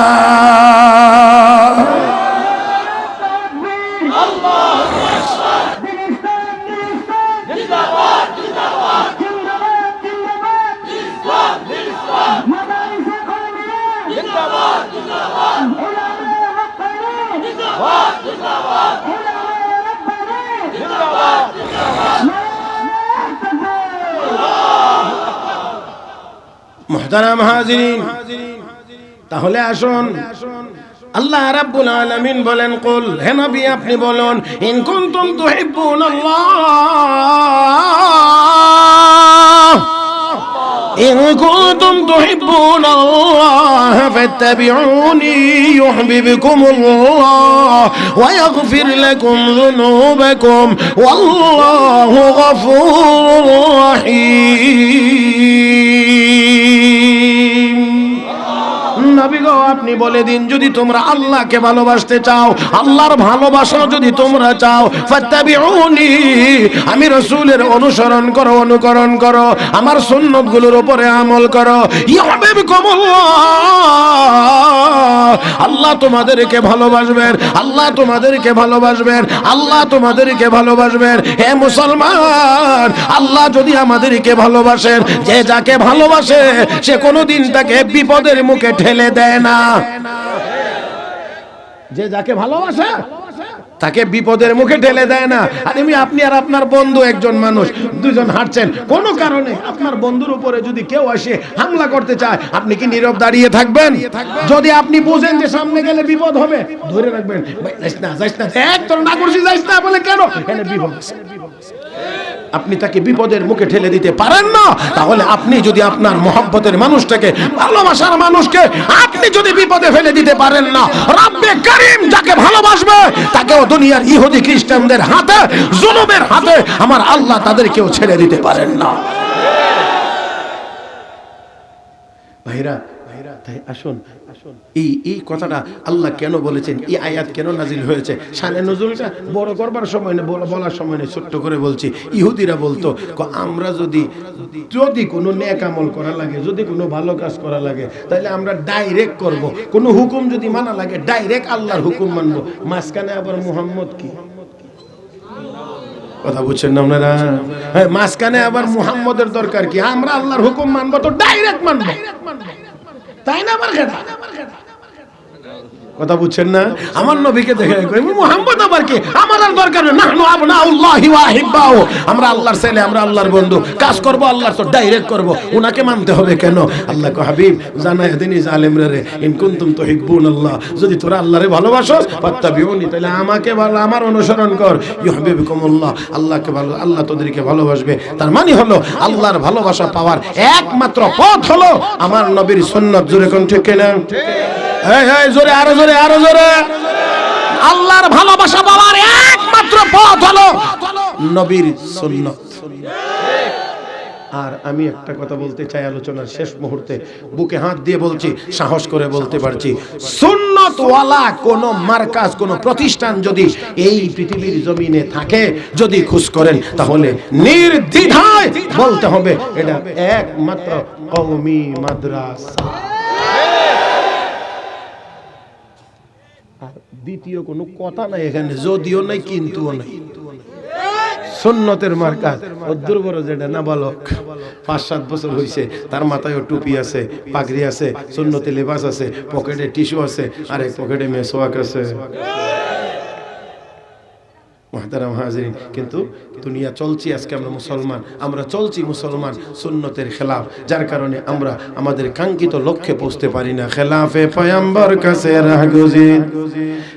মুহতারাম হাজিরিন, তাহলে আসুন, আল্লাহ রাব্বুল আলামিন বলেন, কুল, হে নবী আপনি বলুন, ইন কুনতুম তুহিব্বুনাল্লাহ, ইন কুনতুম তুহিব্বুনাল্লাহ ফাত্তাবিউনি ইউহিব্বুকুমুল্লাহ ওয়া ইয়াগফির লাকুম যুনুবাকুম ওয়াল্লাহু গফুরুর রহিম। নবী গো, আপনি বলে দিন, যদি তোমরা আল্লাহকে ভালোবাসতে চাও, আল্লাহর ভালোবাসা যদি তোমরা চাও, ফাত্তাবিউনি, আমি রাসূলের অনুসরণ করো, অনুকরণ করো, আমার সুন্নতগুলোর উপরে আমল করো, ইউহিব্বুকুমুল্লাহ, আল্লাহ তোমাদেরকে ভালোবাসবেন, আল্লাহ তোমাদেরকে ভালোবাসবেন, আল্লাহ তোমাদেরকে ভালোবাসবেন। হে মুসলমান, আল্লাহ যদি আমাদেরকে ভালোবাসেন, যে যাকে ভালোবাসে সে কোনোদিন তাকে বিপদের মুখে ঠেলে দেয় না। যে যাকে ভালোবাসে তাকে বিপদের মুখে ঠেলে দেয় না। আর আপনি আর আপনার বন্ধু, একজন মানুষ, দুজন হাঁটছেন, কোনো কারণে আপনার বন্ধুর উপরে যদি কেউ আসে হামলা করতে চায়, আপনি কি নীরব দাঁড়িয়ে থাকবেন? যদি আপনি বুঝেন যে সামনে গেলে বিপদ হবে, ধরে রাখবেন, যাইস না, যাইস না, এক তোর না করছিস, যাইস না বলে কেন, এখানে বিপদ। আপনি তাকে বিপদের মুখে ঠেলে দিতে পারেন না। তাহলে আপনি যদি আপনার মহব্বতের মানুষটাকে, ভালোবাসার মানুষকে আপনি যদি বিপদে ফেলে দিতে পারেন না, রব্বে কারীম যাকে ভালোবাসবে তাকেও দুনিয়ার ইহুদি খ্রিস্টানদের হাতে, জুলুমের হাতে আমার আল্লাহ তাদেরকেও ছেড়ে দিতে পারেন না। ভাইরা, তাই আসুন, এই কথাটা আল্লাহ কেন বলেছেন, এই আয়াত কেন নাজিল হয়েছে, শানে নজুলটা বড় করবার সময় না, বলার সময় না, ছোট্ট করে বলছি। ইহুদিরা বলতো, আমরা যদি কোনো নেক আমল করা লাগে, যদি কোনো ভালো কাজ করা লাগে, তাহলে আমরা ডাইরেক্ট করব। কোনো হুকুম যদি মানা লাগে, ডাইরেক্ট আল্লাহর হুকুম মানবো। মাঝখানে আবার মুহাম্মদ কি কথা বুঝছেন না আপনারা? হ্যাঁ, মাঝখানে আবার মুহাম্মদের দরকার কি? আমরা আল্লাহর হুকুম মানবো তো ডাইরেক্ট মানবো, তাই না? আমার কথা কথা বুঝছেন না? আমার নবীকে দেখে কই মুহাম্মদ আবার কি, আমার আর দরকার নেই। নাহনু আবনাউল্লাহি ওয়া আহিব্বাহু, আমরা আল্লাহর ছেলে, আমরা আল্লাহর বন্ধু, কাজ করব আল্লাহর তো ডাইরেক্ট করব, উনাকে মানতে হবে কেন? আল্লাহ কো হাবিব জানায় দিনি জালেমরা রে, ইন কুনতুম তুহিব্বুনাল্লাহ, যদি তোরা আল্লাহরে ভালোবাসোস ফাত্তাবিউনি, তাহলে আমাকে ভালো, আমার অনুসরণ কর, ইউহিব্বুকুমুল্লাহ, আল্লাহকে ভালো, আল্লাহ তোদেরকে ভালোবাসবে। তার মানে হলো আল্লাহর ভালোবাসা পাওয়ার একমাত্র পথ হলো আমার নবীর সুন্নাত। জোরে কোন ঠিক কিনা? এই জোরে, আরো জোরে, আরো জোরে। আল্লাহর ভালোবাসা পাওয়ার একমাত্র পথ হলো নবীর সুন্নাত। আর আমি একটা কথা বলতে চাই আলোচনার শেষ মুহূর্তে, বুকে হাত দিয়ে বলছি, সাহস করে বলতে পারছি, সুন্নাতওয়ালা কোন মার্কাজ, কোন প্রতিষ্ঠান যদি এই পৃথিবীর জমিনে থাকে, যদি খোঁজ করেন, তাহলে নির্দ্বিধায় বলতে হবে এটা একমাত্র কওমি মাদ্রাসা। আর দ্বিতীয় কোনো কথা নাই এখানে, যদিও নাই কিন্তুও নাই। সুন্নতের মার্কাজ অদ্দুর বড় যেটা নাবালক 5-7 বছর হইছে, তার মাথায় টুপি আছে, পাগড়ি আছে, সুন্নতি লেবাস আছে, পকেটে টিস্যু আছে, আর এক পকেটে মেসওয়াক আছে। মুহতারাম হাজিরিন, কিন্তু দুনিয়া চলছি আজকে আমরা মুসলমান, আমরা চলছি মুসলমান সুন্নতের খেলাফ, যার কারণে আমরা আমাদের কাঙ্ক্ষিত লক্ষ্যে পৌঁছতে পারি না। খেলাফে পয়গম্বর কাছে রাহগুজিদ,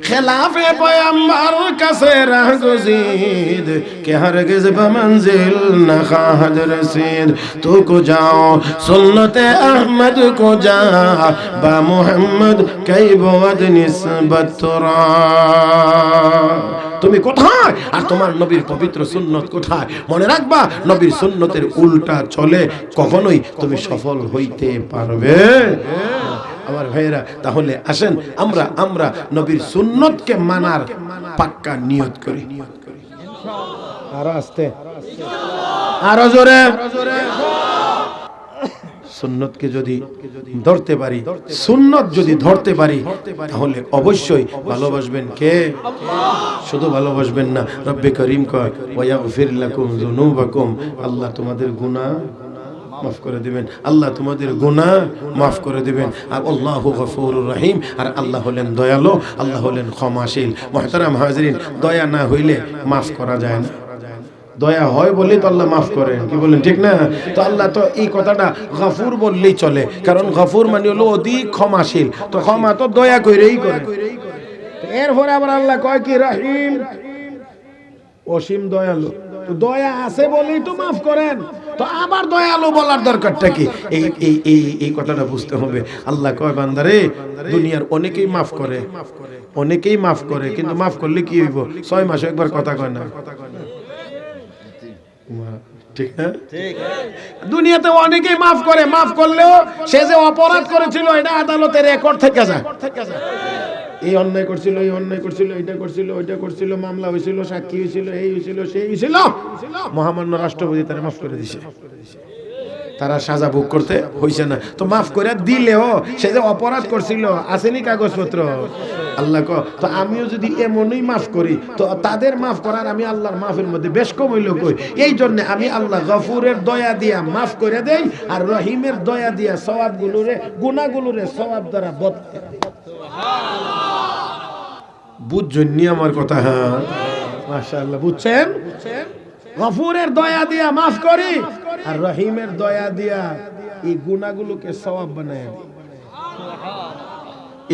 খেলাফে পয়গম্বর কাছে রাহগুজিদ, কে হরগিজ বমঞ্জিল না খাহদ রসিদ, তু কো যাও সুন্নতে আহমদ কো যা, বা মুহাম্মদ কই বদ নিসবত তোরা। তুমি কোথায় আর তোমার নবীর পবিত্র সুন্নত কোথায়? মনে রাখবা, নবীর সুন্নতের উল্টা চলে কখনোই তুমি সফল হইতে পারবে আমার ভাইয়েরা। তাহলে আসেন আমরা নবীর সুন্নতকে মানার পাক্কা নিয়ত করি। আরো আস্তে, আরো জোরে। সুন্নতকে যদি ধরতে পারি, সুন্নত যদি ধরতে পারি, তাহলে অবশ্যই ভালোবাসবেন কে? শুধু ভালোবাসবেন না, রব্বে করিম কয় ওয়াগফির লাকুম যুনুবাকুম, আল্লাহ তোমাদের গুনাহ মাফ করে দিবেন, আল্লাহ তোমাদের গুনাহ মাফ করে দিবেন। আর আল্লাহু গফুরুর রহিম, আর আল্লাহ হলেন দয়ালু, আল্লাহ হলেন ক্ষমাশীল। মুহতারাম হাজিরিন, দয়া না হইলে মাফ করা যায় না, দয়া হয় বলে তো আল্লাহ মাফ করেন, কি বলেন ঠিক না? তো আল্লাহ তো এই কথাটা গফুর বললেই চলে, কারণ গফুর মানে হলো অধিক ক্ষমাশীল, তো ক্ষমা তো দয়া কইরেই করে। এরপরে আবার আল্লাহ কয় কি রহিম, অসীম দয়ালু। তো দয়া আছে বলেই তো মাফ করেন, তো আবার দয়ালু বলার দরকারটা কি? এই কথাটা বুঝতে হবে। আল্লাহ কয় বান্দারে, দুনিয়ার অনেকেই মাফ করে, অনেকেই মাফ করে, কিন্তু মাফ করলে কি হইব? 6 মাসে একবার কথা কয় না, ঠিক না? দুনিয়াতে অনেকেই মাফ করে, মাফ করলেও সে যে অপরাধ করেছিল এটা আদালতের রেকর্ড থেকে যায়। এই অন্যায় করছিল, এই অন্যায় করছিল, এটা করছিল, ওইটা করছিল, মামলা হয়েছিল, সাক্ষী হয়েছিল, এই হয়েছিল, সেই হয়েছিল, মহামান্য রাষ্ট্রপতি তারা মাফ করে দিছে। তারা সাজা ভোগ করতে হইছে না, তো মাফ করে দিলেও সে যে অপরাধ করছিল আসেনি কাগজপত্র। আল্লাহ কয় তো আমিও যদি এমনই মাফ করি, তো তাদের মাফ করার আমি আল্লাহর মাফের মধ্যে বেশ কম হইল কই। এই জন্য আমি আল্লাহ গফুরের দয়া দিয়া মাফ করে দেই, আর রহিমের দয়া দিয়া সওয়াবগুলোরে, গুনাহগুলোরে সওয়াব দ্বারা বদলে দেই। বুঝছেন আমার কথা? হ্যাঁ, মাশাআল্লাহ, বুঝছেন? গফুরের দয়া দিয়া মাফ করি, আর রহিমের দয়া দিয়া এই গুনাহগুলোকে সওয়াব বানায় দিই।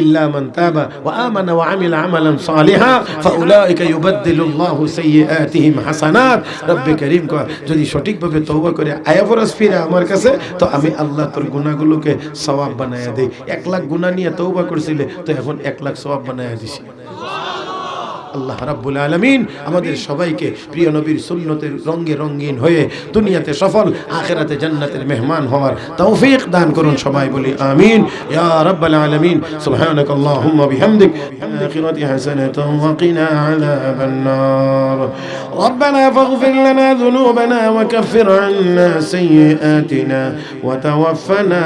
ইল্লা মান তাবা ওয়া আমানা ওয়া আমিলা আমালান সালিহা ফাউলাইকা ইউবাদদিলুল্লাহু সাইয়্যাতিহিম হাসানাত। রব্বে করিম কয় যদি সঠিকভাবে তওবা করে আয়াফরজ ফিরে আমার কাছে, তো আমি আল্লাহ তোর গুনাহগুলোকে সওয়াব বানায় দেই। 1 লাখ গুনাহ নিয়ে তওবা করছিলে, তো এখন 1 লাখ সওয়াব বানায় দিছি। আল্লাহ রাব্বুল আলামিন আমাদের সবাইকে প্রিয় নবীর সুন্নতের রঙে রঙিন হয়ে দুনিয়াতে সফল, আখিরাতে জান্নাতের মেহমান হওয়ার তৌফিক দান করুন। সবাই বলি আমিন ইয়া রাব্বাল আলামিন। সুবহানাকাল্লাহুম্মা বিহামদিক, আখিরাতি হাসানাতান ওয়া কিনা আযাবান নার। রব্বানা ফাগফির লানা যুনুবানা ওয়া কাফির আন্না সাইয়্যাতিনা ওয়া তাওয়াফানা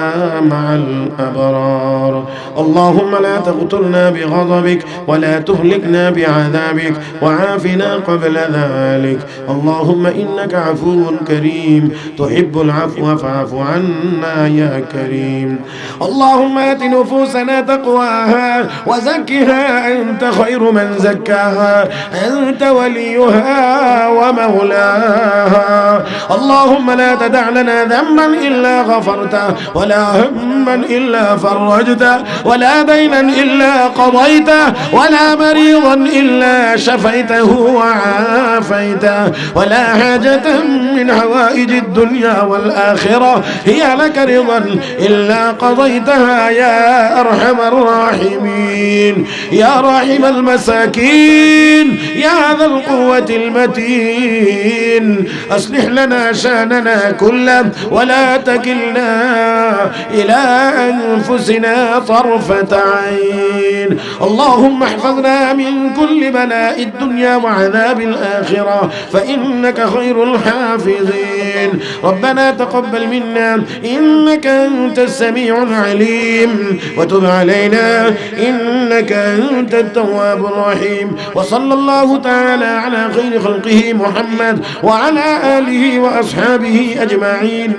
মা'আল আবরার। আল্লাহুম্মা লা তাকতুলনা বিগযবিক ওয়া লা তুহলিকনা বি'আযাবিক عذابك وعافنا قبل ذلك. اللهم إنك عفو كريم تحب العفو فاعف عنا يا كريم. اللهم آت نفوسنا تقواها وزكها أنت خير من زكاها أنت وليها ومولاها. اللهم لا تدع لنا ذنبا إلا غفرته ولا هما إلا فرجته ولا دينا إلا قضيته ولا مريضا إلا شفيته وعافيته ولا حاجة من حوائج الدنيا والآخرة هي لك رضا إلا قضيتها يا أرحم الراحمين يا راحم المساكين يا ذا القوة المتين. أصلح لنا شأننا كله ولا تكلنا إلى أنفسنا طرفة عين. اللهم احفظنا من كل بلاء الدنيا وعذاب الآخرة فإنك خير الحافظين. ربنا تقبل منا إنك أنت السميع العليم وتب علينا إنك أنت التواب الرحيم. وصلى الله تعالى على خير خلقه محمد وعلى آله وأصحابه أجمعين.